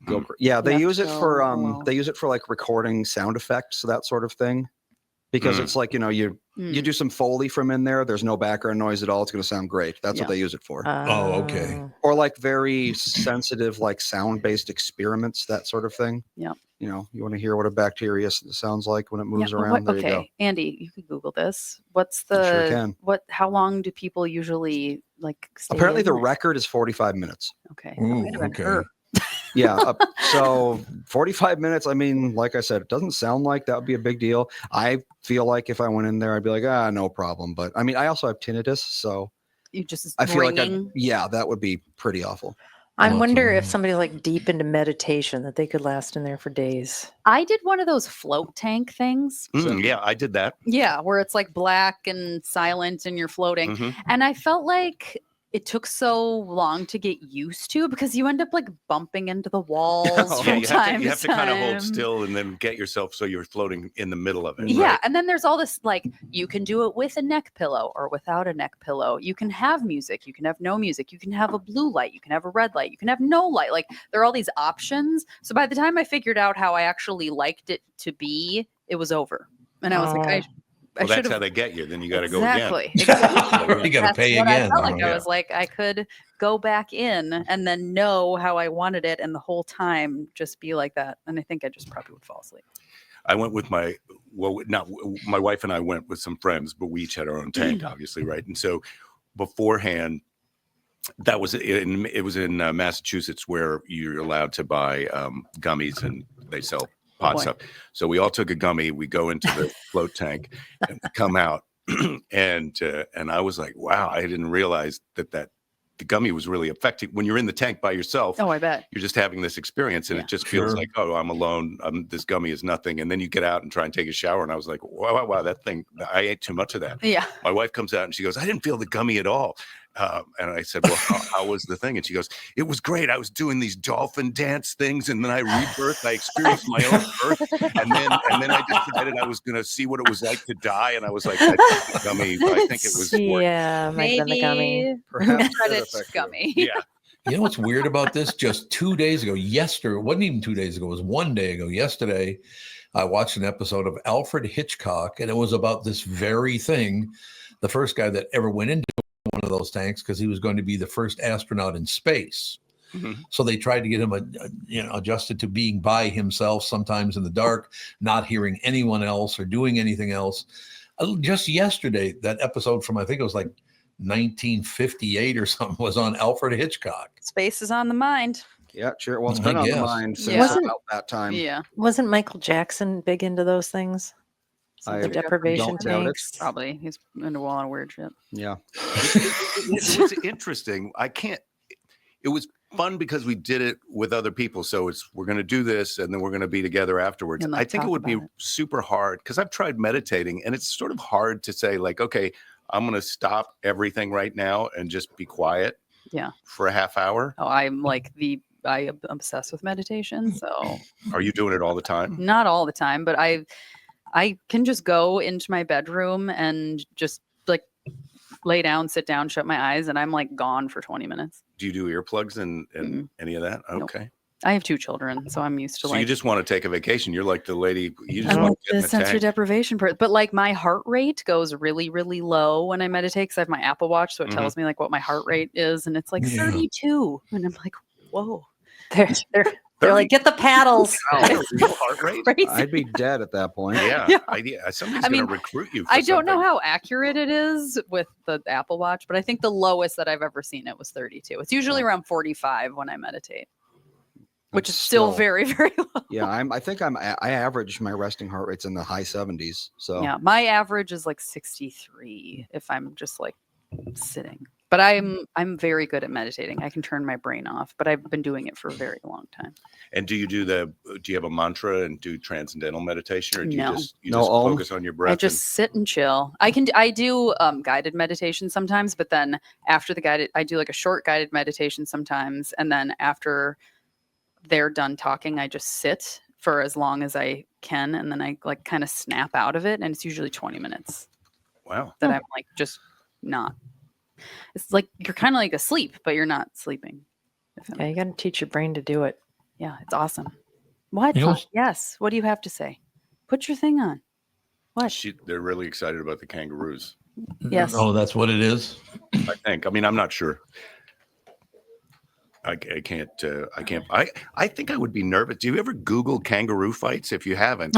go. They use it for they use it for like recording sound effects, that sort of thing. Because it's like, you do some Foley from in there. There's no background noise at all. It's going to sound great. That's what they use it for. Okay. Or like very sensitive, like sound-based experiments, that sort of thing. Yeah. You want to hear what a bacteria sounds like when it moves around. There you go. Andy, you could Google this. What's sure can. How long do people usually like stay Apparently in the there? record is 45 minutes. Okay. Ooh, okay. Yeah. So 45 minutes. I mean, like I said, it doesn't sound like that would be a big deal. I feel like if I went in there, I'd be like, no problem. But I mean, I also have tinnitus, so you just I feel like that would be pretty awful. I wonder if somebody like deep into meditation that they could last in there for days. I did one of those float tank things. Yeah, I did that. Yeah, where it's like black and silent and you're floating. And I felt like it took so long to get used to because you end up like bumping into the walls from you time have to kind of hold time. still and then get yourself so you're floating in the middle of it. Yeah, right? and then there's all this like you can do it with a neck pillow or without a neck pillow. You can have music, you can have no music, you can have a blue light, you can have a red light, you can have no light. Like there are all these options. So by the time I figured out how I actually liked it to be, it was over. And I was like, I Well, that's should've- how they get you. Then you got to exactly. go again. Exactly. You got to That's pay what again. I felt like. Yeah. I was like, I could go back in and then know how I wanted it, and the whole time just be like that. And I think I just probably would fall asleep. I went with my wife and I went with some friends, but we each had our own tank, obviously, right? And so beforehand, it was in Massachusetts where you're allowed to buy gummies and they sell pot stuff. So we all took a gummy. We go into the float tank and come out, and I was like, wow, I didn't realize that the gummy was really affecting when you're in the tank by yourself. Oh, I bet. You're just having this experience and it just feels like, oh, I'm alone. This gummy is nothing. And then you get out and try and take a shower. And I was like, wow, that thing, I ate too much of that. Yeah. My wife comes out and she goes, I didn't feel the gummy at all. And I said, well, how was the thing? And she goes, it was great. I was doing these dolphin dance things. And then I rebirthed. I experienced my own birth. And then I just decided I was going to see what it was like to die. And I was like, I think the gummy, I think it was. Yeah, might have been the gummy. Perhaps Credit gummy. Yeah. You know what's weird about this? Just 2 days ago, yesterday, it wasn't even 2 days ago, it was 1 day ago, yesterday, I watched an episode of Alfred Hitchcock, and it was about this very thing. The first guy that ever went into one of those tanks because he was going to be the first astronaut in space. Mm-hmm. So they tried to get him adjusted to being by himself, sometimes in the dark, not hearing anyone else or doing anything else. Just yesterday, that episode from, I think it was like 1958 or something, was on Alfred Hitchcock. Space is on the mind. Yeah, sure. Well, it's been on the mind since Wasn't- about that time. Yeah. Wasn't Michael Jackson big into those things? I The deprivation don't doubt it. tanks? Probably. He's into a lot of weird shit. Yeah. It was interesting. It was fun because we did it with other people. So we're going to do this and then we're going to be together afterwards. And, I think it would be about it. super hard because I've tried meditating and it's sort of hard to say like, okay, I'm going to stop everything right now and just be quiet. Yeah. For a half hour. Oh, I'm like I am obsessed with meditation. So Are you doing it all the time? not all the time, but I can just go into my bedroom and just like lay down, sit down, shut my eyes, and I'm like gone for 20 minutes. Do you do earplugs and any of that? Nope. Okay. I have 2 children, so I'm used to So like you just want to take a vacation. You're like the lady. You just I want like to get in the the sensory tank. deprivation part, but like my heart rate goes really, really low when I meditate because I have my Apple Watch, so it tells me like what my heart rate is, and it's like 32, and I'm like, whoa. They're like, get the paddles. Real heart rate? Crazy. I'd be dead at that point. Yeah. Somebody's going to recruit you. For I don't know something. how accurate it is with the Apple Watch, but I think the lowest that I've ever seen it was 32. It's usually around 45 when I meditate, which is still very, very low. Yeah, I average my resting heart rates in the high 70s. So Yeah, my average is like 63 if I'm just like sitting. But I'm very good at meditating. I can turn my brain off, but I've been doing it for a very long time. And do you have a mantra and do transcendental meditation, or do No. you just focus on your breath? I just sit and chill. I do guided meditation sometimes, but then after the guided, I do like a short guided meditation sometimes, and then after they're done talking, I just sit for as long as I can, and then I like kind of snap out of it, and it's usually 20 minutes. Wow. That I'm like just not. It's like you're kind of like asleep, but you're not sleeping. Yeah, you got to teach your brain to do it. Yeah, it's awesome. What? You know, Yes. What do you have to say? Put your thing on. What? They're really excited about the kangaroos. Yes. Oh, that's what it is. I think. I mean, I'm not sure. I can't. I think I would be nervous. Do you ever Google kangaroo fights? If you haven't,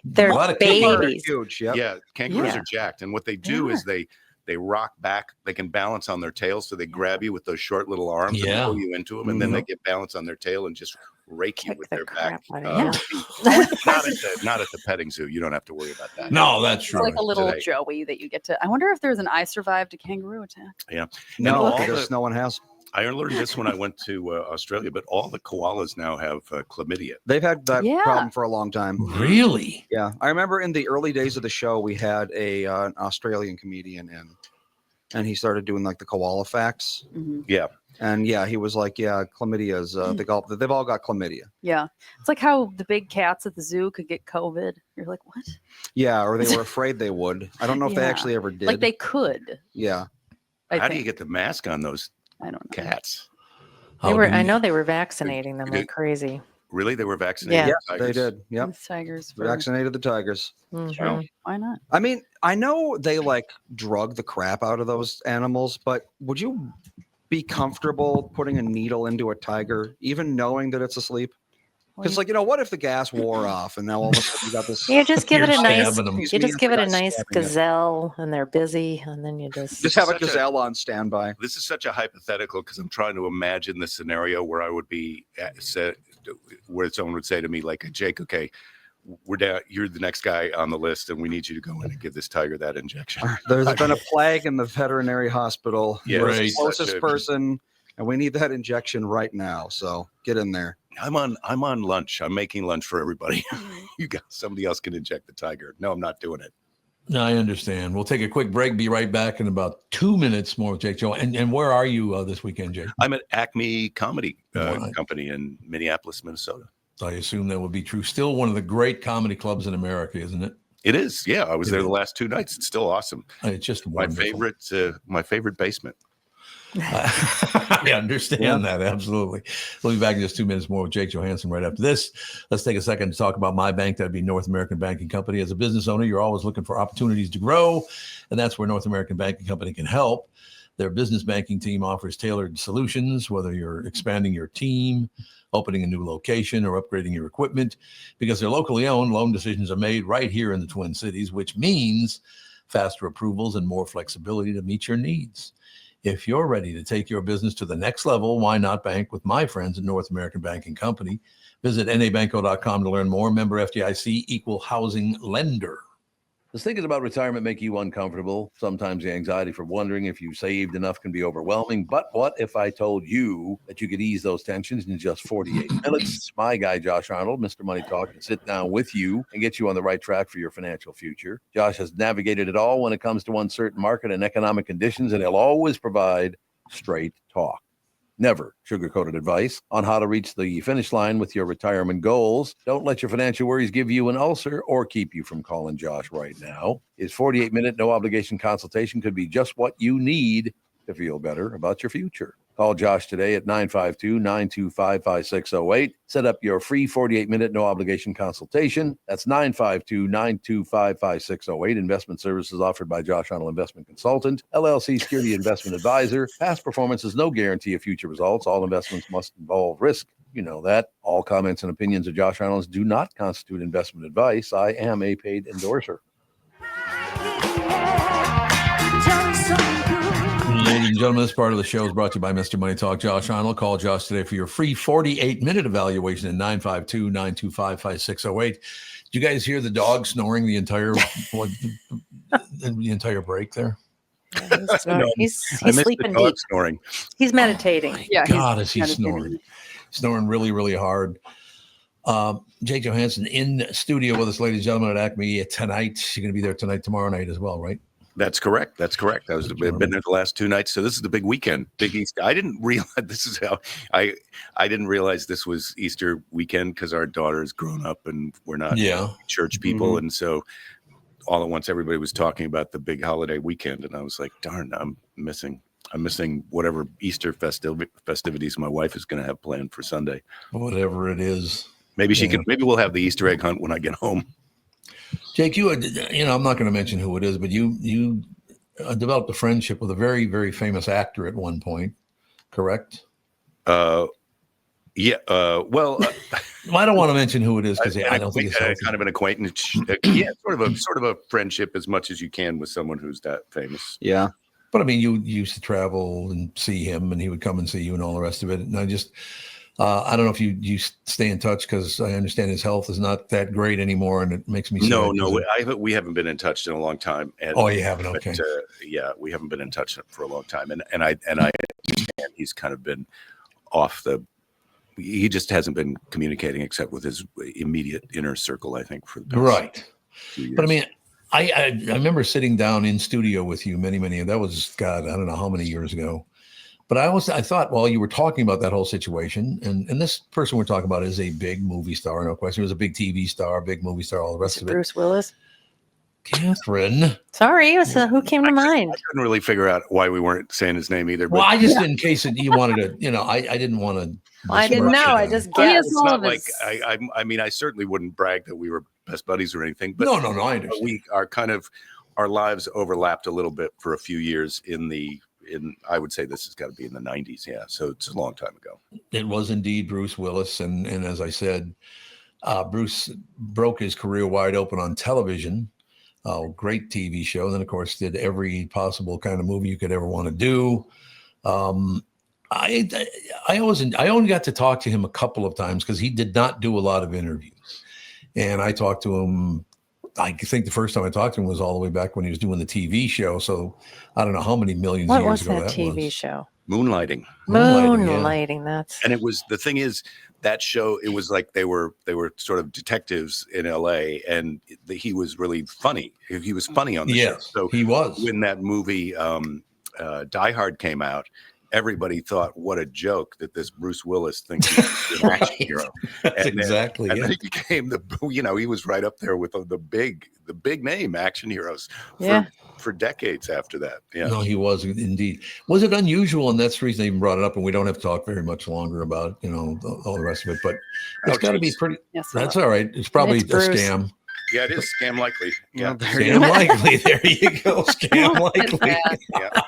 They're babies. Huge. Yep. Yeah, kangaroos Yeah. are jacked, and what they do is they rock back. They can balance on their tails, so they grab you with those short little arms and pull you into them, and then they get balance on their tail and just rake you with their back. out of feet. not at the petting zoo. You don't have to worry about that. No, that's It's true. like a little Today. Joey that you get to. I wonder if there's an I survived a kangaroo attack. Yeah. No, all because the- no one has. I learned this when I went to Australia, but all the koalas now have chlamydia. They've had that Yeah. problem for a long time. Really? Yeah, I remember in the early days of the show, we had an Australian comedian in, and he started doing like the koala facts. Yeah. And yeah, he was like, yeah, chlamydia's they've all got chlamydia. Yeah. It's like how the big cats at the zoo could get COVID. You're like, what? Yeah, or they were afraid they would. I don't know if they Yeah. actually ever did. Like they could. Yeah. How do you get the mask on those I don't know. cats? I know they were vaccinating them like crazy. Really? They were vaccinated? Yeah, they did. Yep. These tigers. Vaccinated the tigers. Sure. Why not? I mean, I know they like drug the crap out of those animals, but would you be comfortable putting a needle into a tiger, even knowing that it's asleep? Because, like, what if the gas wore off and now all of a sudden you got this? You just give it a nice, stabbing gazelle, and they're busy, and then you just have a gazelle on standby. This is such a hypothetical because I'm trying to imagine the scenario where I would be where someone would say to me, like, Jake, okay, we're down. You're the next guy on the list, and we need you to go in and give this tiger that injection. There's been a plague in the veterinary hospital. Yeah, You're the closest person, and we need that injection right now. So get in there. I'm on lunch. I'm making lunch for everybody. You got somebody else can inject the tiger. No, I'm not doing it. No, I understand. We'll take a quick break. Be right back in about 2 minutes more with Jake Joe. And where are you this weekend, Jake? I'm at Acme Comedy Company in Minneapolis, Minnesota. I assume that would be true. Still one of the great comedy clubs in America, isn't it? It is. Yeah, I was there the last 2 nights. It's still awesome. It's just wonderful. My favorite basement. I understand that. Absolutely. We'll be back in just 2 minutes more with Jake Johannsen right after this. Let's take a second to talk about my bank. That'd be North American Banking Company. As a business owner, you're always looking for opportunities to grow, and that's where North American Banking Company can help. Their business banking team offers tailored solutions, whether you're expanding your team, opening a new location, or upgrading your equipment. Because they're locally owned, loan decisions are made right here in the Twin Cities, which means faster approvals and more flexibility to meet your needs. If you're ready to take your business to the next level, why not bank with my friends at North American Banking Company? Visit nabanco.com to learn more. Member FDIC, equal housing lender. Does thinking about retirement make you uncomfortable? Sometimes the anxiety for wondering if you saved enough can be overwhelming. But what if I told you that you could ease those tensions in just 48 minutes? My guy, Josh Arnold, Mr. Money Talk, can sit down with you and get you on the right track for your financial future. Josh has navigated it all when it comes to uncertain market and economic conditions, and he'll always provide straight talk. Never sugar-coated advice on how to reach the finish line with your retirement goals. Don't let your financial worries give you an ulcer or keep you from calling Josh right now. His 48-minute no-obligation consultation could be just what you need to feel better about your future. Call Josh today at 952-925-5608. Set up your free 48-minute no-obligation consultation. That's 952-925-5608. Investment services offered by Josh Arnold Investment Consultant, LLC Security Investment Advisor. Past performance is no guarantee of future results. All investments must involve risk. You know that. All comments and opinions of Josh Arnold do not constitute investment advice. I am a paid endorser. Ladies and gentlemen, this part of the show is brought to you by Mr. Money Talk. Josh Arnold. Call Josh today for your free 48-minute evaluation at 952-925-5608. Did you guys hear the dog snoring the entire break there? He's sleeping deep. Snoring. He's meditating. Yeah, God, is he snoring? Snoring really, really hard. Jake Johannsen in studio with us, ladies and gentlemen, at Acme tonight. You're going to be there tonight, tomorrow night as well, right? That's correct. I've been there the last 2 nights. So this is the big weekend, big Easter. I didn't realize I didn't realize this was Easter weekend because our daughter's grown up and we're not church people. And so all at once, everybody was talking about the big holiday weekend. And I was like, darn, I'm missing whatever Easter festivities my wife is going to have planned for Sunday. Whatever it is. Maybe maybe we'll have the Easter egg hunt when I get home. Jake, I'm not going to mention who it is, but you developed a friendship with a very, very famous actor at one point, correct? Yeah. Well, I don't want to mention who it is because I don't think it's kind of an acquaintance. Yeah, sort of a friendship as much as you can with someone who's that famous. Yeah. But I mean, you used to travel and see him, and he would come and see you, and all the rest of it. And I just. I don't know if you stay in touch because I understand his health is not that great anymore, and it makes me sad. No, we haven't been in touch in a long time. And, you haven't? Okay. But, we haven't been in touch for a long time, and I understand he's kind of been off the. He just hasn't been communicating except with his immediate inner circle, I think, for the past few years. But I mean, I remember sitting down in studio with you many, that was, God, I don't know how many years ago. But I thought, while you were talking about that whole situation, and this person we're talking about is a big movie star, no question. He was a big TV star, big movie star, all the rest of it. Bruce Willis. Catherine. Sorry, who came to mind? I couldn't really figure out why we weren't saying his name either. But Well, I just, in case you wanted to, I didn't want to. I didn't know. I just guessed. It's not like I mean, I certainly wouldn't brag that we were best buddies or anything. But no, I understand. We are our lives overlapped a little bit for a few years I would say this has got to be in the 90s. Yeah. So it's a long time ago. It was indeed Bruce Willis. And as I said, Bruce broke his career wide open on television. Great TV show. Then, of course, did every possible kind of movie you could ever want to do. I only got to talk to him a couple of times because he did not do a lot of interviews. And I talked to him. I think the first time I talked to him was all the way back when he was doing the TV show. So I don't know how many millions of years ago that was. What was that TV show? Moonlighting. Moonlighting. That's. And it was, the thing is, that show, it was like they were sort of detectives in LA, and he was really funny. He was funny on the show. So he was. When that movie Die Hard came out, everybody thought, what a joke that this Bruce Willis thinks he's an action hero. That's and exactly. Then he became he was right up there with the big name action heroes for decades after that. Yeah. No, he was indeed. Was it unusual? And that's the reason I even brought it up, and we don't have to talk very much longer about, all the rest of it, but it's got to be pretty. Yes, that's all right. It's probably a scam. Yeah, it is scam likely. Yeah, scam likely. There you go. Scam likely. Yeah.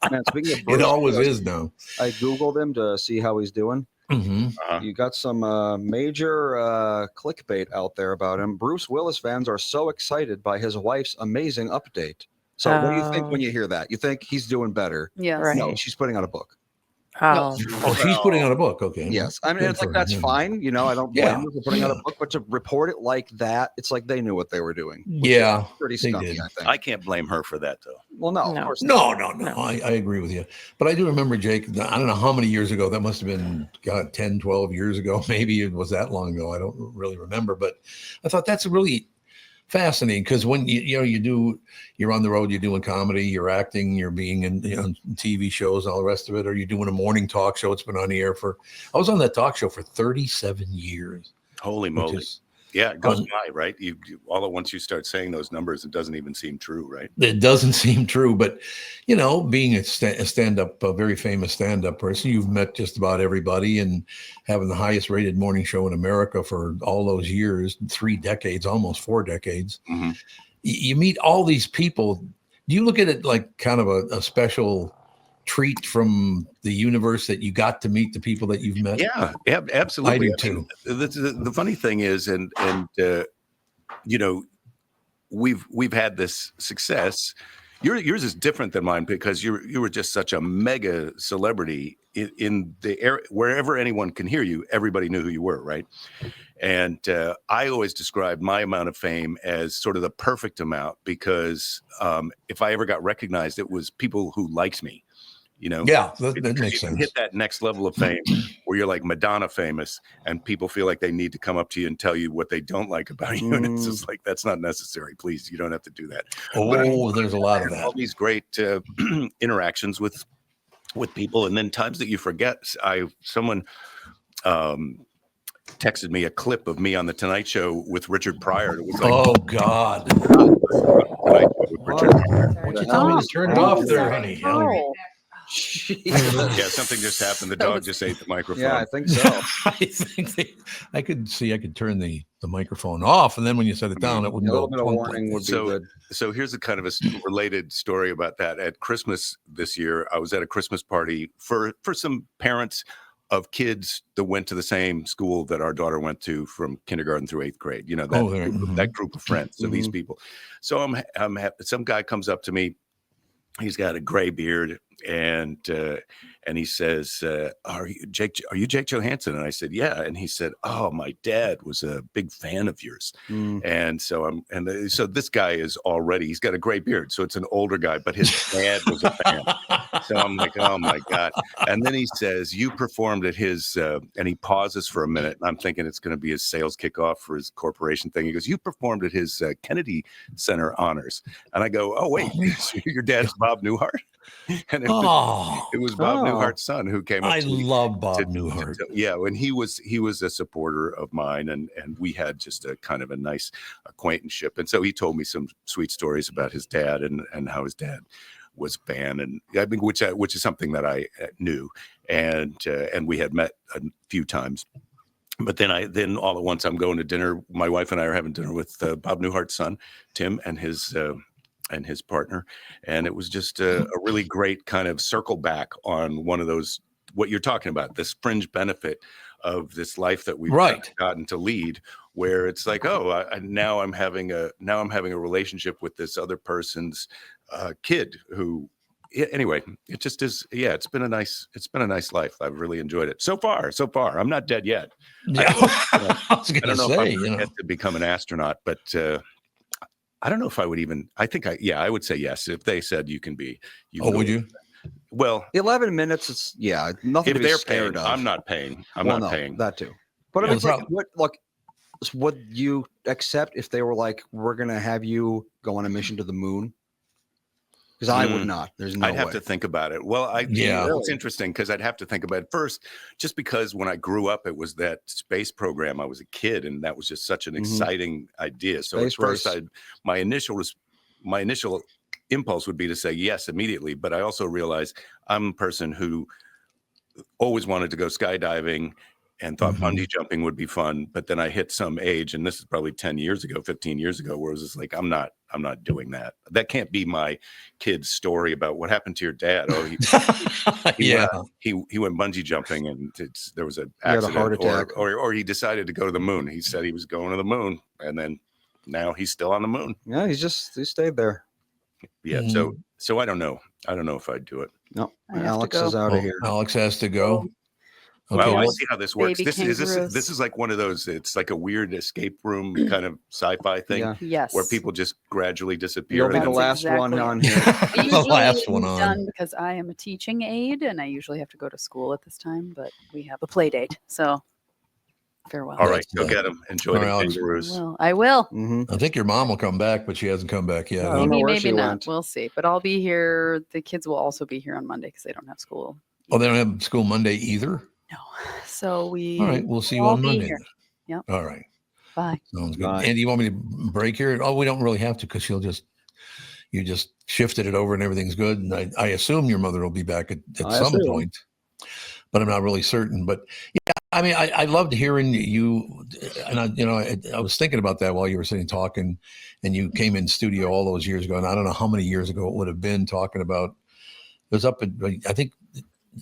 Man, speaking of Bruce, it always is now. I Googled him to see how he's doing. Mm-hmm. You got some major clickbait out there about him. Bruce Willis fans are so excited by his wife's amazing update. So what do you think when you hear that? You think he's doing better? Yes. Right. No, she's putting out a book. Oh, she's putting out a book. Okay. Yes. I mean, Good it's like, for that's him. fine. I don't blame her for putting out a book, but to report it like that, it's like they knew what they were doing. Yeah. Pretty they scummy, did. I think. I can't blame her for that, though. Well, no, No. of course not. No. I agree with you. But I do remember, Jake, I don't know how many years ago, that must have been, 10, 12 years ago. Maybe it was that long ago. I don't really remember. But I thought that's really fascinating, because when you're on the road, you're doing comedy, you're acting, you're being in TV shows and all the rest of it, or you're doing a morning talk show. It's been on the air I was on that talk show for 37 years. Holy moly. Yeah, it goes by, right? You all at once you start saying those numbers, it doesn't even seem true, right? It doesn't seem true, but being a stand-up, a very famous stand-up person, you've met just about everybody, and having the highest rated morning show in America for all those years, 3 decades, almost 4 decades. Mm-hmm. You meet all these people. Do you look at it like kind of a special treat from the universe that you got to meet the people that you've met? Yeah, absolutely. I do too. The funny thing is, and we've had this success. Yours is different than mine, because you were just such a mega celebrity in the area. Wherever anyone can hear you, everybody knew who you were, right? And I always described my amount of fame as sort of the perfect amount, because if I ever got recognized, it was people who liked me. Yeah, that makes sense. Hit that next level of fame where you're like Madonna famous, and people feel like they need to come up to you and tell you what they don't like about you. And it's just like, that's not necessary. Please, you don't have to do that. There's a lot of that. All these great interactions with people, and then times that you forget. Someone texted me a clip of me on the Tonight Show with Richard Pryor. It was like, oh God. Would you tell me to turn it off there, honey? Yeah, something just happened. The dog just ate the microphone. Yeah, I think so. I could turn the microphone off, and then when you set it down, it wouldn't go. A little bit of warning would be good. So here's a kind of a related story about that. At Christmas this year, I was at a Christmas party for some parents of kids that went to the same school that our daughter went to from kindergarten through 8th grade. That group of friends. These people. So some guy comes up to me. He's got a gray beard, and he says, are you Jake Johannsen? And I said, yeah. And he said, oh, my dad was a big fan of yours. And so so this guy is already, he's got a gray beard, so it's an older guy, but his dad was a fan. So I'm like, oh my God. And then he says, you performed at his, and he pauses for a minute, and I'm thinking it's going to be his sales kickoff for his corporation thing. He goes, you performed at his Kennedy Center honors. And I go, oh, wait, your dad's Bob Newhart? And it was Bob Newhart's son who came up. I love Bob Newhart. And he was a supporter of mine, and we had just a kind of a nice acquaintanceship. And so he told me some sweet stories about his dad and how his dad was banned, and I mean, which is something that I knew, and we had met a few times. But then all at once I'm going to dinner. My wife and I are having dinner with Bob Newhart's son, Tim, and his partner, and it was just a really great kind of circle back on one of those, what you're talking about, this fringe benefit of this life that we've gotten to lead, where it's like, now I'm having a relationship with this other person's kid who, anyway, it just is. Yeah, it's been a nice life. I've really enjoyed it so far. I'm not dead yet. Yeah. I don't know if I'm going to become an astronaut, but I don't know if I would even. I would say yes if they said you can be. Would you? Well, 11 minutes. It's nothing. If they're paying, I'm not paying. I'm not paying that too. But I mean, would you accept if they were like, we're going to have you go on a mission to the moon? Because I would not. There's no way. I'd have to think about it. Well, it's interesting because I'd have to think about it first, just because when I grew up, it was that space program. I was a kid, and that was just such an exciting idea. So at first, my initial impulse would be to say yes immediately. But I also realized I'm a person who always wanted to go skydiving and thought bungee jumping would be fun. But then I hit some age, and this is probably 15 years ago, where it was just like, I'm not doing that. That can't be my kid's story about what happened to your dad. Oh, he went bungee jumping, and there was an accident, a heart attack. or he decided to go to the moon. He said he was going to the moon, and then now he's still on the moon. Yeah, he stayed there. Yeah. So I don't know. I don't know if I'd do it. No, Alex is out of here. Alex has to go. Okay. Well, I see how this works. This is like one of those. It's like a weird escape room kind of sci-fi thing. Yeah. Yes. Where people just gradually disappear. You'll be the last one on here. The last one on. Done because I am a teaching aide, and I usually have to go to school at this time. But we have a play date, so farewell. All right, go get them. Enjoy the kangaroos. I will. I think your mom will come back, but she hasn't come back yet. Maybe not. We'll see. But I'll be here. The kids will also be here on Monday because they don't have school. Oh, they don't have school Monday either? No. So all right, we'll see you on Monday. Yep. All right. Bye. Sounds good. Bye. Andy, you want me to break here? Oh, we don't really have to because you just shifted it over and everything's good. And I assume your mother will be back at some point, but I'm not really certain. But yeah, I mean, I loved hearing you. And I was thinking about that while you were sitting talking, and you came in studio all those years ago. And I don't know how many years ago it would have been, talking about, it was up at, I think,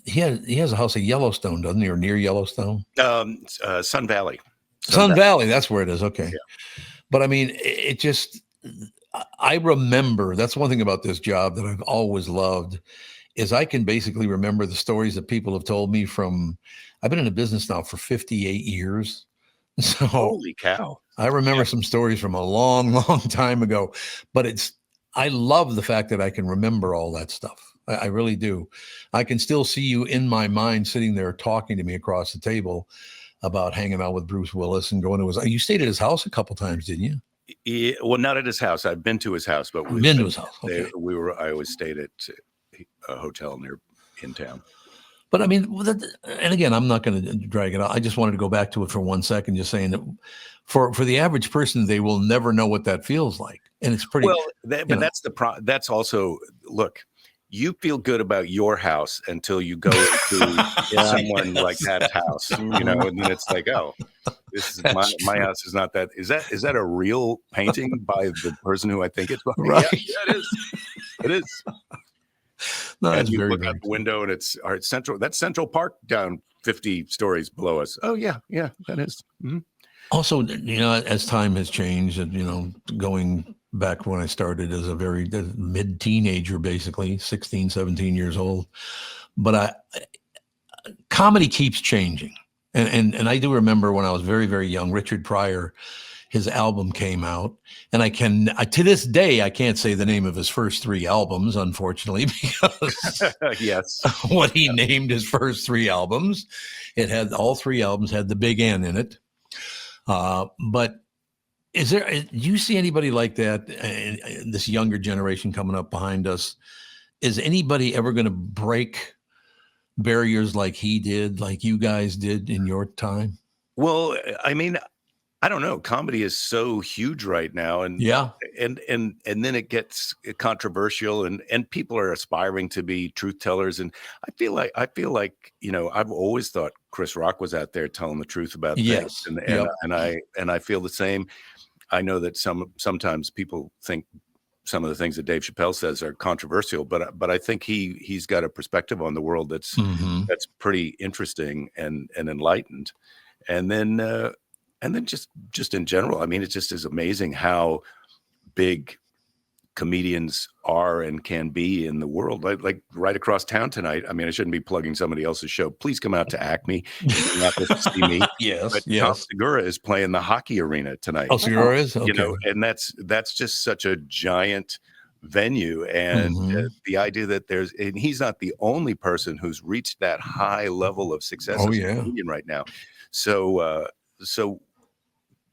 he has a house at Yellowstone, doesn't he, or near Yellowstone? Sun Valley. Sun Valley, that's where it is. Okay. Yeah. But I mean, I remember, that's one thing about this job that I've always loved, is I can basically remember the stories that people have told me I've been in the business now for 58 years. So holy cow. I remember some stories from a long, long time ago, but I love the fact that I can remember all that stuff. I really do. I can still see you in my mind sitting there talking to me across the table about hanging out with Bruce Willis and going to you stayed at his house a couple times, didn't you? Yeah, well, not at his house. I've been to his house, but we've been to his house. Okay. I always stayed at a hotel in town. But I mean, and again, I'm not going to drag it out. I just wanted to go back to it for 1 second, just saying that for the average person, they will never know what that feels like. And it's pretty well, that's also, look, you feel good about your house until you go to someone like that house, and then it's like, oh, this is my house is not that. Is that a real painting by the person who I think it's by? Right. Yeah, it is. It is. No, and you look out the window and it's Central. That's Central Park down 50 stories below us. Oh yeah, that is. Mm-hmm. Also, as time has changed and, going back when I started as a very mid-teenager, basically 16, 17 years old. But comedy keeps changing. And I do remember when I was very, very young, Richard Pryor, his album came out, and to this day, I can't say the name of his first 3 albums, unfortunately, because yes, what he named his first 3 albums, all 3 albums had the big N in it. But do you see anybody like that, this younger generation coming up behind us? Is anybody ever going to break barriers like he did, like you guys did in your time? Well, I mean, I don't know. Comedy is so huge right now, and and then it gets controversial, and people are aspiring to be truth tellers. And I feel like I've always thought Chris Rock was out there telling the truth about things, and I feel the same. I know that sometimes people think some of the things that Dave Chappelle says are controversial, but I think he's got a perspective on the world that's pretty interesting and enlightened. And then just in general, I mean, it just is amazing how big comedians are and can be in the world. Like right across town tonight. I mean, I shouldn't be plugging somebody else's show. Please come out to Acme. You not just to see me. But Tom Segura is playing the hockey arena tonight. Oh, Segura is? Okay. You know, and that's just such a giant venue. And the idea that and he's not the only person who's reached that high level of success as a comedian right now. So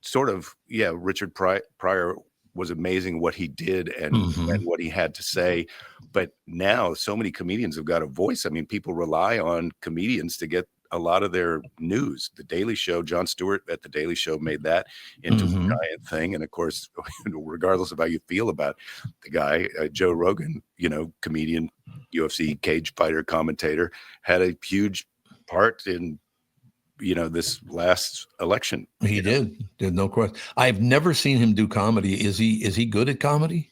sort of, Richard Pryor was amazing what he did and what he had to say. But now so many comedians have got a voice. I mean, people rely on comedians to get a lot of their news. The Daily Show, Jon Stewart at the Daily Show made that into a giant thing. And of course, regardless of how you feel about the guy, Joe Rogan, comedian, UFC cage fighter, commentator, had a huge part in this last election. He did no question. I've never seen him do comedy. Is he good at comedy?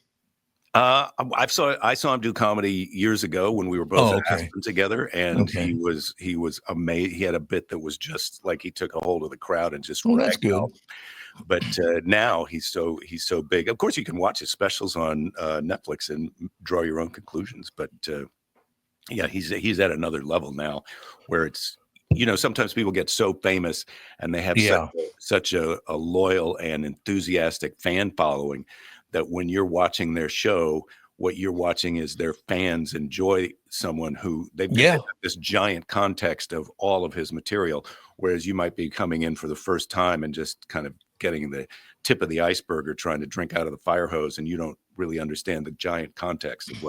I saw him do comedy years ago when we were both at Aspen together, and he was amazing. He had a bit that was just like he took a hold of the crowd and just that's good. But now he's so big. Of course, you can watch his specials on Netflix and draw your own conclusions. But he's at another level now, where it's. Sometimes people get so famous and they have such a loyal and enthusiastic fan following that when you're watching their show, what you're watching is their fans enjoy someone who they've got this giant context of all of his material, whereas you might be coming in for the first time and just kind of getting the tip of the iceberg or trying to drink out of the fire hose, and you don't really understand the giant context of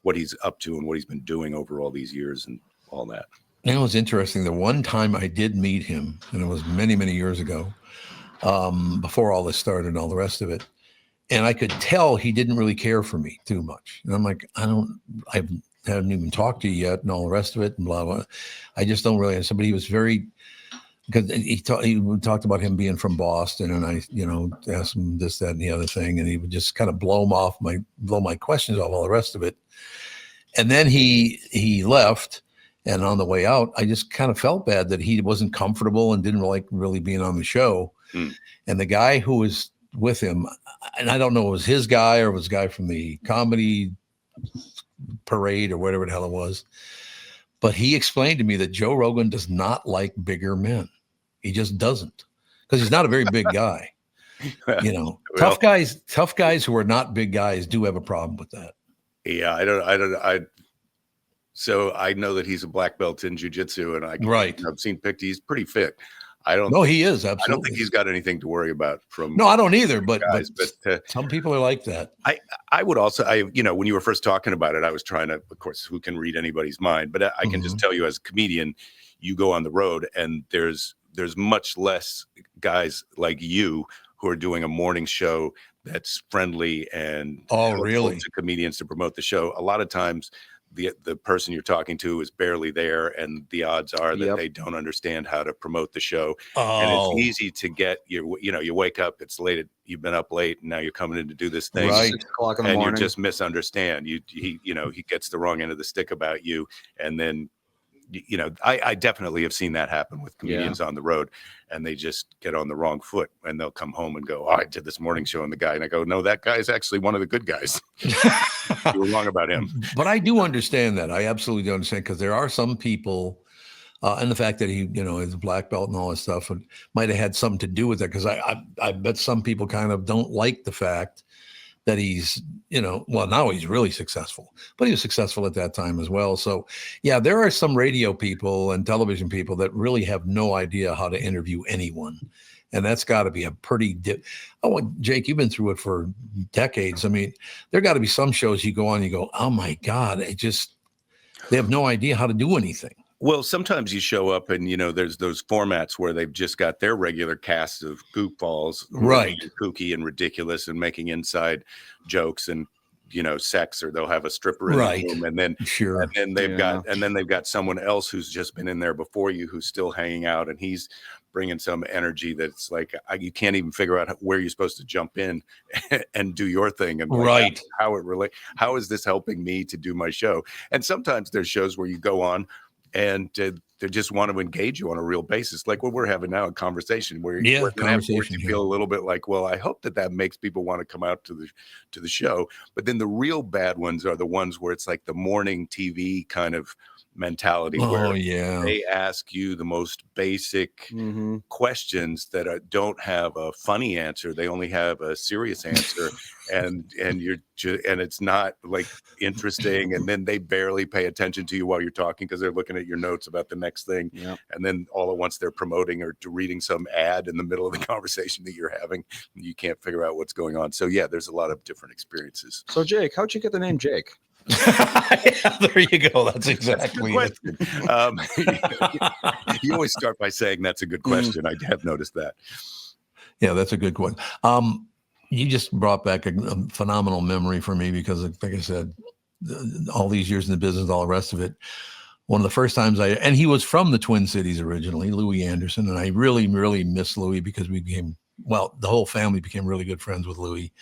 what he's up to and what he's been doing over all these years and all that. It was interesting. The one time I did meet him, and it was many, many years ago, before all this started and all the rest of it, and I could tell he didn't really care for me too much. And I'm like, I haven't even talked to you yet and all the rest of it and blah, blah. I just don't really understand. But he was very, because he talked about him being from Boston, and I, asked him this, that, and the other thing, and he would just kind of blow my questions off, all the rest of it. And then he left. And on the way out, I just kind of felt bad that he wasn't comfortable and didn't like really being on the show. And the guy who was with him, and I don't know if it was his guy or it was a guy from the comedy parade or whatever the hell it was, but he explained to me that Joe Rogan does not like bigger men. He just doesn't, because he's not a very big guy. Tough guys who are not big guys do have a problem with that. Yeah, So I know that he's a black belt in jiu-jitsu, and I've seen pictures. He's pretty fit. He is, absolutely. I don't think he's got anything to worry about from. No, I don't either. But some people are like that. I would also, when you were first talking about it, I was trying to, of course, who can read anybody's mind? But I can just tell you, as a comedian, you go on the road, and there's much less guys like you who are doing a morning show that's friendly and really to comedians to promote the show. A lot of times, the person you're talking to is barely there, and the odds are that they don't understand how to promote the show. And it's easy to get you wake up, it's late, you've been up late, and now you're coming in to do this thing, 6 o'clock in the morning. You just misunderstand. He gets the wrong end of the stick about you, and then I definitely have seen that happen with comedians on the road, and they just get on the wrong foot, and they'll come home and go, "Oh, I did this morning show," and the guy, and I go, "No, that guy is actually one of the good guys. You were wrong about him." But I do understand that. I absolutely do understand, because there are some people, and the fact that he, is a black belt and all this stuff, might have had something to do with that. Because I bet some people kind of don't like the fact that he's, well, now he's really successful, but he was successful at that time as well. So, yeah, there are some radio people and television people that really have no idea how to interview anyone. And that's got to be a pretty Jake, you've been through it for decades. I mean, there got to be some shows you go on, you go, oh my God, they have no idea how to do anything. Well, sometimes you show up and, there's those formats where they've just got their regular cast of goofballs, right, kooky and ridiculous, and making inside jokes and, sex, or they'll have a stripper in the room, and then they've got someone else who's just been in there before you, who's still hanging out, and he's bringing some energy that's like you can't even figure out where you're supposed to jump in and do your thing, and how it relates. How is this helping me to do my show? And sometimes there's shows where you go on and they just want to engage you on a real basis, like what we're having now, a conversation where you feel a little bit like, well, I hope that makes people want to come out to the show. But then the real bad ones are the ones where it's like the morning TV kind of mentality, where they ask you the most basic questions that don't have a funny answer. They only have a serious answer, and it's not like interesting. And then they barely pay attention to you while you're talking, because they're looking at your notes about the next thing. And then all at once they're promoting or reading some ad in the middle of the conversation that you're having. You can't figure out what's going on. So yeah, there's a lot of different experiences. So Jake, how'd you get the name Jake? There you go. That's exactly it. You always start by saying that's a good question. I have noticed that. Yeah, that's a good one. You just brought back a phenomenal memory for me, because, like I said, all these years in the business, all the rest of it. One of the first times and he was from the Twin Cities originally, Louis Anderson, and I really, really miss Louis, because the whole family became really good friends with Louis.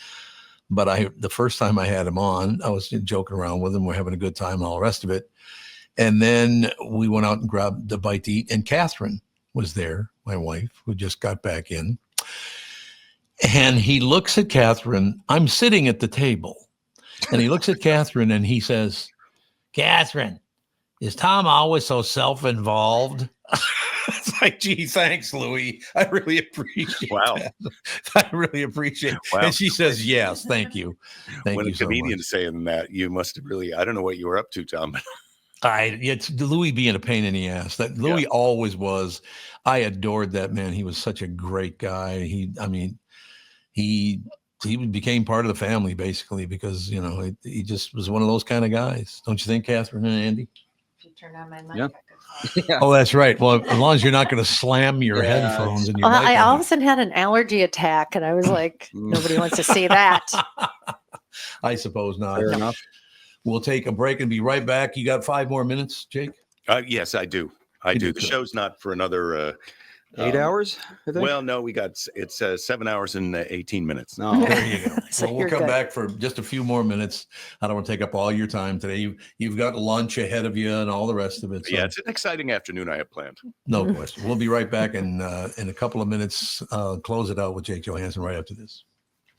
But the first time I had him on, I was joking around with him. We're having a good time and all the rest of it. And then we went out and grabbed a bite to eat. And Catherine was there, my wife, who just got back in. And he looks at Catherine. I'm sitting at the table. And he looks at Catherine and he says, "Catherine, is Tom always so self-involved?" It's like, gee, thanks, Louis. I really appreciate that. I really appreciate it. Wow. And she says, yes, thank you. When a comedian's saying that, you must have really, I don't know what you were up to, Tom. It's Louis being a pain in the ass. That Louis always was. I adored that man. He was such a great guy. He became part of the family, basically, because, he just was one of those kind of guys. Don't you think, Catherine and Andy? If you turn on my mic, Oh, that's right. Well, as long as you're not going to slam your headphones and your mic. I all of a sudden had an allergy attack, and I was like, nobody wants to see that. I suppose not. Fair enough. We'll take a break and be right back. You got 5 more minutes, Jake? Yes, I do. The show's not for another 8 hours, I think? Well, no, it's 7 hours and 18 minutes. No, there you go. So we'll come back for just a few more minutes. I don't want to take up all your time today. You've got lunch ahead of you and all the rest of it. So. Yeah, it's an exciting afternoon I have planned. No question. We'll be right back in a couple of minutes. Close it out with Jake Johannsen right after this.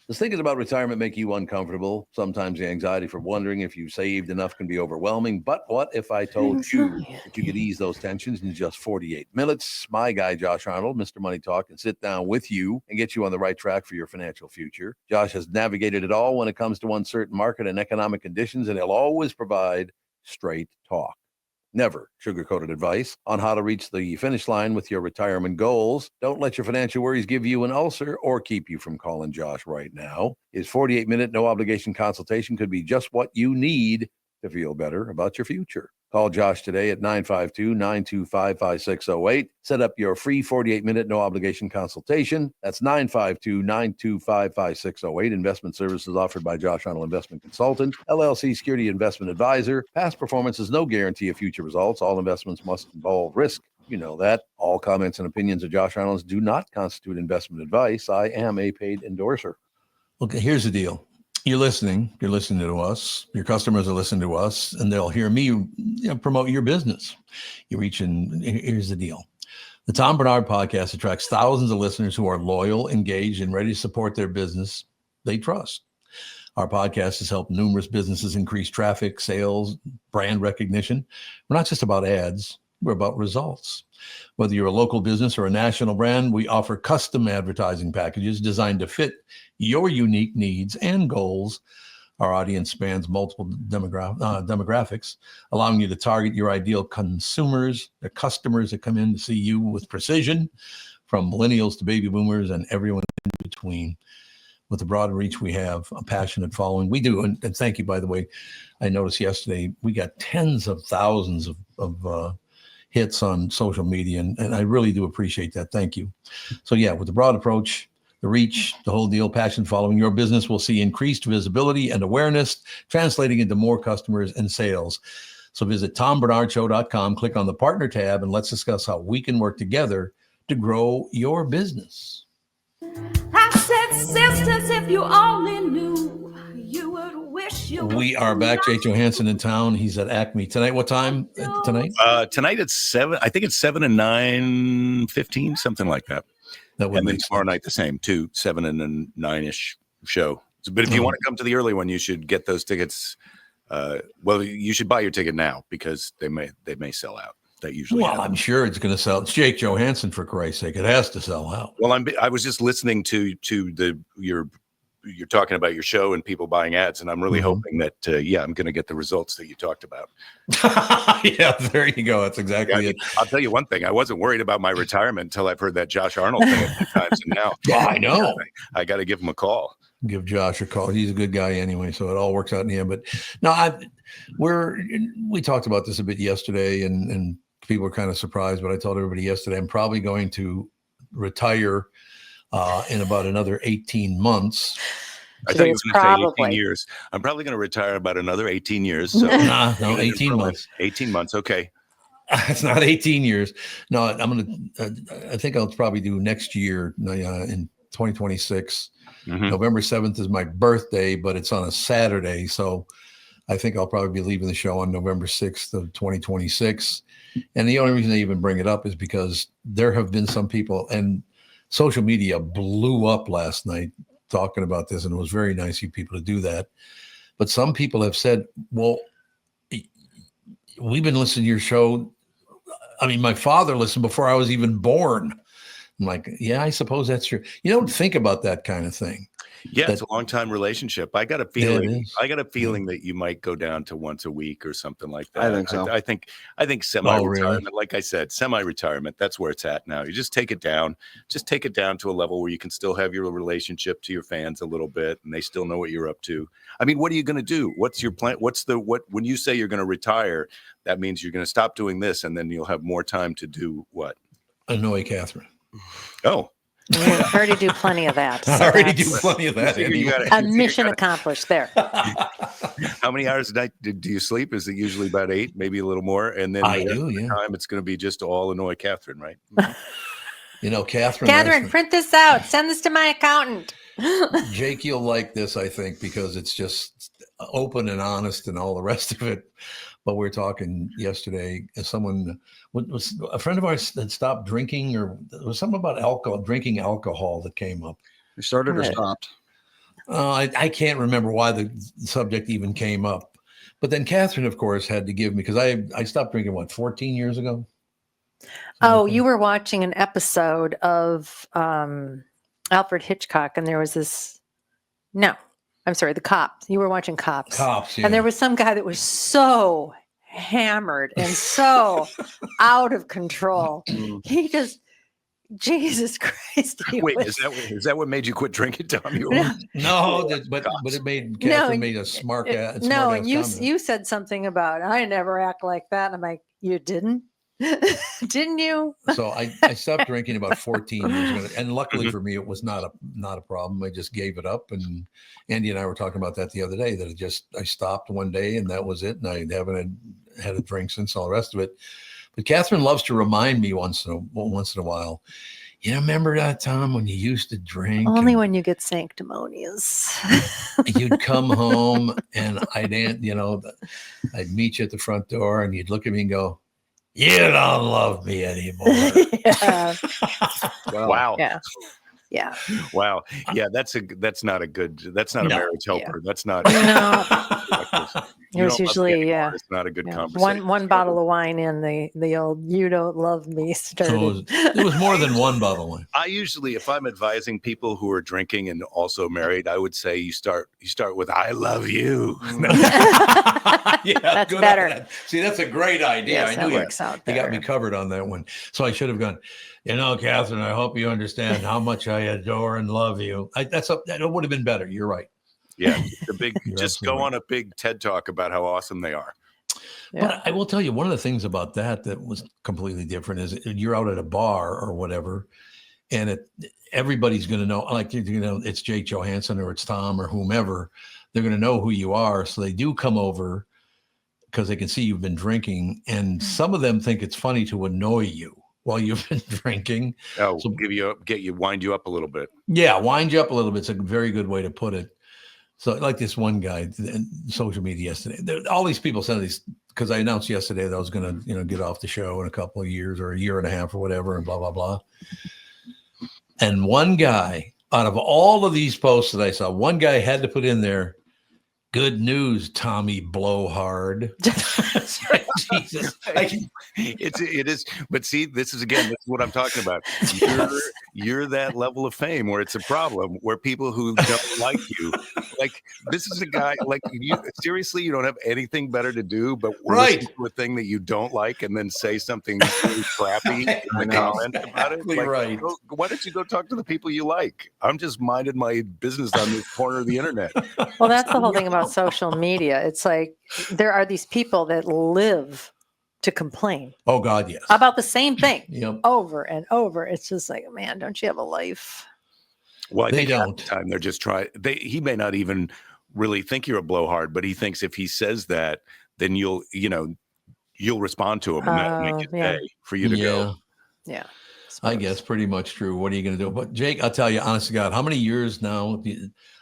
Does thinking about retirement make you uncomfortable? Sometimes the anxiety for wondering if you saved enough can be overwhelming. But what if I told you that you could ease those tensions in just 48 minutes? My guy, Josh Arnold, Mr. Money Talk, can sit down with you and get you on the right track for your financial future. Josh has navigated it all when it comes to uncertain market and economic conditions, and he'll always provide straight talk. Never sugar-coated advice on how to reach the finish line with your retirement goals. Don't let your financial worries give you an ulcer or keep you from calling Josh right now. His 48-minute no-obligation consultation could be just what you need to feel better about your future. Call Josh today at 952-925-5608. Set up your free 48-minute no-obligation consultation. That's 952-925-5608. Investment services offered by Josh Arnold Investment Consultant, LLC Security Investment Advisor. Past performance is no guarantee of future results. All investments must involve risk. You know that. All comments and opinions of Josh Arnold do not constitute investment advice. I am a paid endorser. Okay, here's the deal. you're listening to us, your customers are listening to us, and they'll hear me promote your business. Here's the deal. The Tom Bernard Podcast attracts thousands of listeners who are loyal, engaged, and ready to support their business they trust. Our podcast has helped numerous businesses increase traffic, sales, brand recognition. We're not just about ads, we're about results. Whether you're a local business or a national brand, we offer custom advertising packages designed to fit your unique needs and goals. Our audience spans multiple demographics, allowing you to target your ideal consumers, the customers that come in to see you with precision, from millennials to baby boomers and everyone in between. With the broad reach we have, a passionate following. We do, and thank you, by the way. I noticed yesterday we got tens of thousands of hits on social media, and I really do appreciate that. Thank you. So yeah, with the broad approach, the reach, the whole deal, passion following, your business will see increased visibility and awareness, translating into more customers and sales. So visit tombernardshow.com, click on the partner tab, and let's discuss how we can work together to grow your business. I said, sisters, if you only knew, you would wish you. We are back. Jake Johannsen in town. He's at Acme tonight. What time tonight? Tonight it's 7. I think it's 7 and 9:15, something like that. And then tomorrow night the same, 2, 7 and then 9-ish show. But if you want to come to the early one, you should get those tickets. Well, you should buy your ticket now because they may sell out. That usually happens. I'm sure it's going to sell. It's Jake Johannsen, for Christ's sake. It has to sell out. Well, I was just listening to you're talking about your show and people buying ads, and I'm really hoping that I'm going to get the results that you talked about. Yeah, there you go. That's exactly it. I'll tell you one thing. I wasn't worried about my retirement until I've heard that Josh Arnold thing a few times, and now I know I got to give him a call. Give Josh a call. He's a good guy anyway, so it all works out in the end. But no, we talked about this a bit yesterday, and people were kind of surprised, but I told everybody yesterday I'm probably going to retire in about another 18 months. I thought you were going to say 18 years. I'm probably going to retire in about another 18 years. So no, 18 months. 18 months. Okay. It's not 18 years. No, I think I'll probably do next year in 2026. November 7th is my birthday, but it's on a Saturday. So I think I'll probably be leaving the show on November 6th of 2026. And the only reason I even bring it up is because there have been some people, and social media blew up last night talking about this, and it was very nice of you people to do that. But some people have said, well, we've been listening to your show. I mean, my father listened before I was even born. I'm like, yeah, I suppose that's true. You don't think about that kind of thing. Yeah, it's a long-time relationship. I got a feeling. I got a feeling that you might go down to once a week or something like that. I think so. I think semi-retirement. Really? Like I said, semi-retirement. That's where it's at now. You just take it down. Just take it down to a level where you can still have your relationship to your fans a little bit, and they still know what you're up to. I mean, what are you going to do? What's your plan? When you say you're going to retire, that means you're going to stop doing this, and then you'll have more time to do what? Annoy Catherine. Oh. We already do plenty of that. So do plenty of that. A mission accomplished there. How many hours a night do you sleep? Is it usually about 8, maybe a little more? And then the time it's going to be just all annoy Catherine, right? Catherine, print this out. Send this to my accountant. Jake, you'll like this, I think, because it's just open and honest and all the rest of it. But we were talking yesterday, someone was a friend of ours that stopped drinking, or there was something about drinking alcohol that came up. We started or stopped? I can't remember why the subject even came up. But then Catherine, of course, had to give me, because I stopped drinking, 14 years ago? You were watching an episode of Alfred Hitchcock, and there was this, the Cops. You were watching Cops. Yeah. And there was some guy that was so hammered and so out of control. He just, Jesus Christ. Wait, is that what made you quit drinking, Tom? No, but it made Catherine made a smart ass. No, and you said something about, I never act like that. And I'm like, you didn't? Didn't you? So I stopped drinking about 14 years ago, and luckily for me, it was not a problem. I just gave it up, and Andy and I were talking about that the other day. That I stopped one day, and that was it. And I haven't had a drink since, all the rest of it. But Catherine loves to remind me once in a while. You remember that time when you used to drink? Only when you get sanctimonious. You'd come home and I'd meet you at the front door and you'd look at me and go, "You don't love me anymore." Yeah. Wow. Yeah. Yeah. Wow. Yeah, that's not a marriage helper. Yeah. That's not. No. It was usually It's not a good conversation. One bottle of wine in the old "you don't love me" started. It was more than one bottle of wine. I usually, if I'm advising people who are drinking and also married, I would say you start with "I love you." Yeah, that's better. See, that's a great idea. Yes, I knew works out you got me better. covered on that one. So I should have gone, Catherine, I hope you understand how much I adore and love you. That would have been better. You're right. Yeah, just go on a big TED talk about how awesome they are. Yeah. But I will tell you, one of the things about that was completely different is you're out at a bar or whatever, and everybody's going to know, like, it's Jake Johannsen or it's Tom or whomever. They're going to know who you are. So they do come over because they can see you've been drinking. And some of them think it's funny to annoy you while you've been drinking. Oh, so wind you up a little bit. Yeah, wind you up a little bit. It's a very good way to put it. So like this one guy in social media yesterday, all these people sent these, because I announced yesterday that I was going to, get off the show in a couple of years or a year and a half or whatever, and blah, blah, blah. And one guy, out of all of these posts that I saw, one guy had to put in there, "Good news, Tommy Blowhard." Jesus. It is. But see, this is what I'm talking about. You're that level of fame where it's a problem, where people who don't like you, like, this is a guy, like, you seriously, you don't have anything better to do but listen to a thing that you don't like and then say something really crappy in the comment about it. Like, right. Why don't you go talk to the people you like? I'm just minding my business on this corner of the internet. Well, that's the whole thing about social media. It's like there are these people that live to complain. Oh God, yes. About the same thing. Yep. Over and over. It's just like, man, don't you have a life? Well, I They think half don't. the time they're just trying. He may not even really think you're a blowhard, but he thinks if he says that, then you'll respond to him, and that'll make it day for you to go. Yeah. I guess pretty much true. What are you going to do? But Jake, I'll tell you, honest to God, how many years now?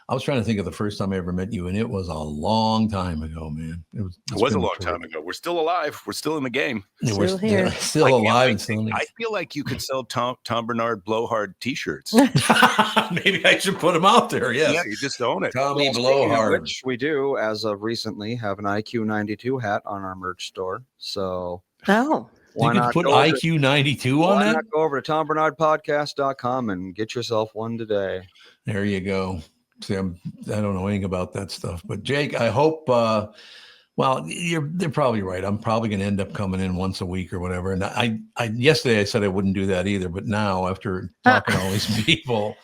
I was trying to think of the first time I ever met you, and it was a long time ago, man. It was a long time ago. We're still alive. We're still in the game. Still here. Still alive. I feel like you could sell Tom Bernard Blowhard T-shirts. Maybe I should put them out there. Yes. Yeah, you just own it. Tommy Blowhard. Which we do, as of recently, have an IQ 92 hat on our merch store. So, why not put IQ 92 on that? Why not go over to TomBernardPodcast.com and get yourself one today? There you go. See, I don't know anything about that stuff, but Jake, I hope. Well, they're probably right. I'm probably going to end up coming in once a week or whatever. And I yesterday I said I wouldn't do that either, but now after talking to all these people,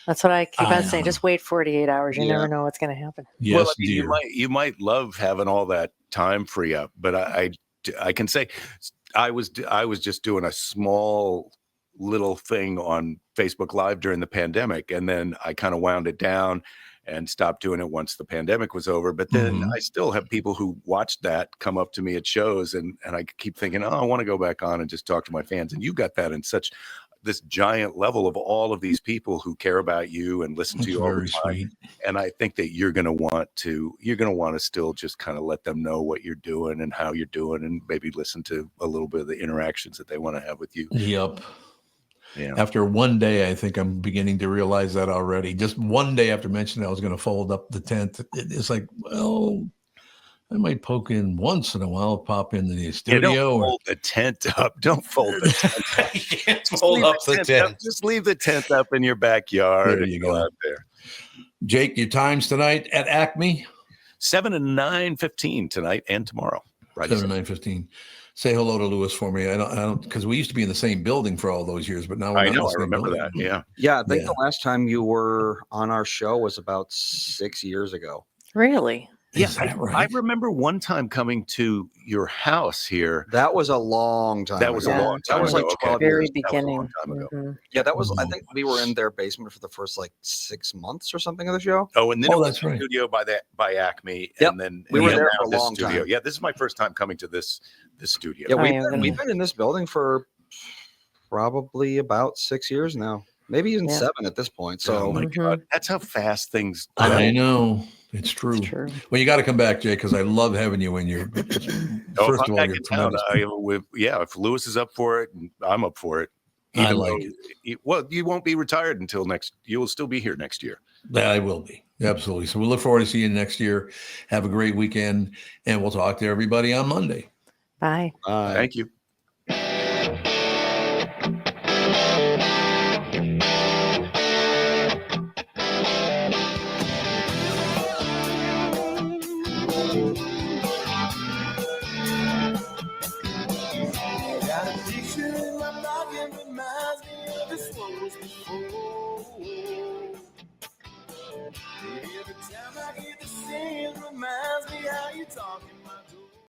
that's what I keep on saying. Just wait 48 hours. You never know what's going to happen. Yes, well, you might love having all that time free up, but I can say I was just doing a small little thing on Facebook Live during the pandemic, and then I kind of wound it down and stopped doing it once the pandemic was over. But then I still have people who watched that come up to me at shows, and I keep thinking, I want to go back on and just talk to my fans. And you got that in such this giant level of all of these people who care about you and listen to you all the time. Sweet. And I think that you're going to want to still just kind of let them know what you're doing and how you're doing, and maybe listen to a little bit of the interactions that they want to have with you. Yep. Yeah. After one day, I think I'm beginning to realize that already. Just one day after mentioning I was going to fold up the tent, it's like, well, I might poke in once in a while, pop into the studio. Yeah, don't fold the tent up. Don't fold the tent. You can't fold up the tent. Just leave the tent up in your backyard. There you go. Out there. Jake, your times tonight at Acme? 7 and 9:15 tonight and tomorrow. Right. 7 and 9:15. Say hello to Lewis for me. I don't, because we used to be in the same building for all those years, but now we're not in the same remember building. that. Yeah. Yeah, I think the last time you were on our show was about 6 years ago. Really? Is that right? I remember one time coming to your house here. That was a long time. That was ago. a long time That was ago. like 12 Very years. beginning. Yeah, that was. I think we were in their basement for the first like 6 months or something of the show. Oh, and then it was that's right. studio by Acme, Yep. and then We were now there for a this long studio. time. Yeah, this is my first time coming to this studio. Yeah, we've been in this building for probably about 6 years now, maybe even 7 at this point. So, oh my God, that's how fast things. I know. It's true. It's true. Well, you got to come back, Jay, because I love having you in your. If I'm back in town, if Lewis is up for it, I'm up for it. I like it. Well, you won't be retired until next. You will still be here next year. I will be. Absolutely. So we'll look forward to seeing you next year. Have a great weekend, and we'll talk to everybody on Monday. Bye. Thank you. Every time I hear the same reminds me how you talk in my door.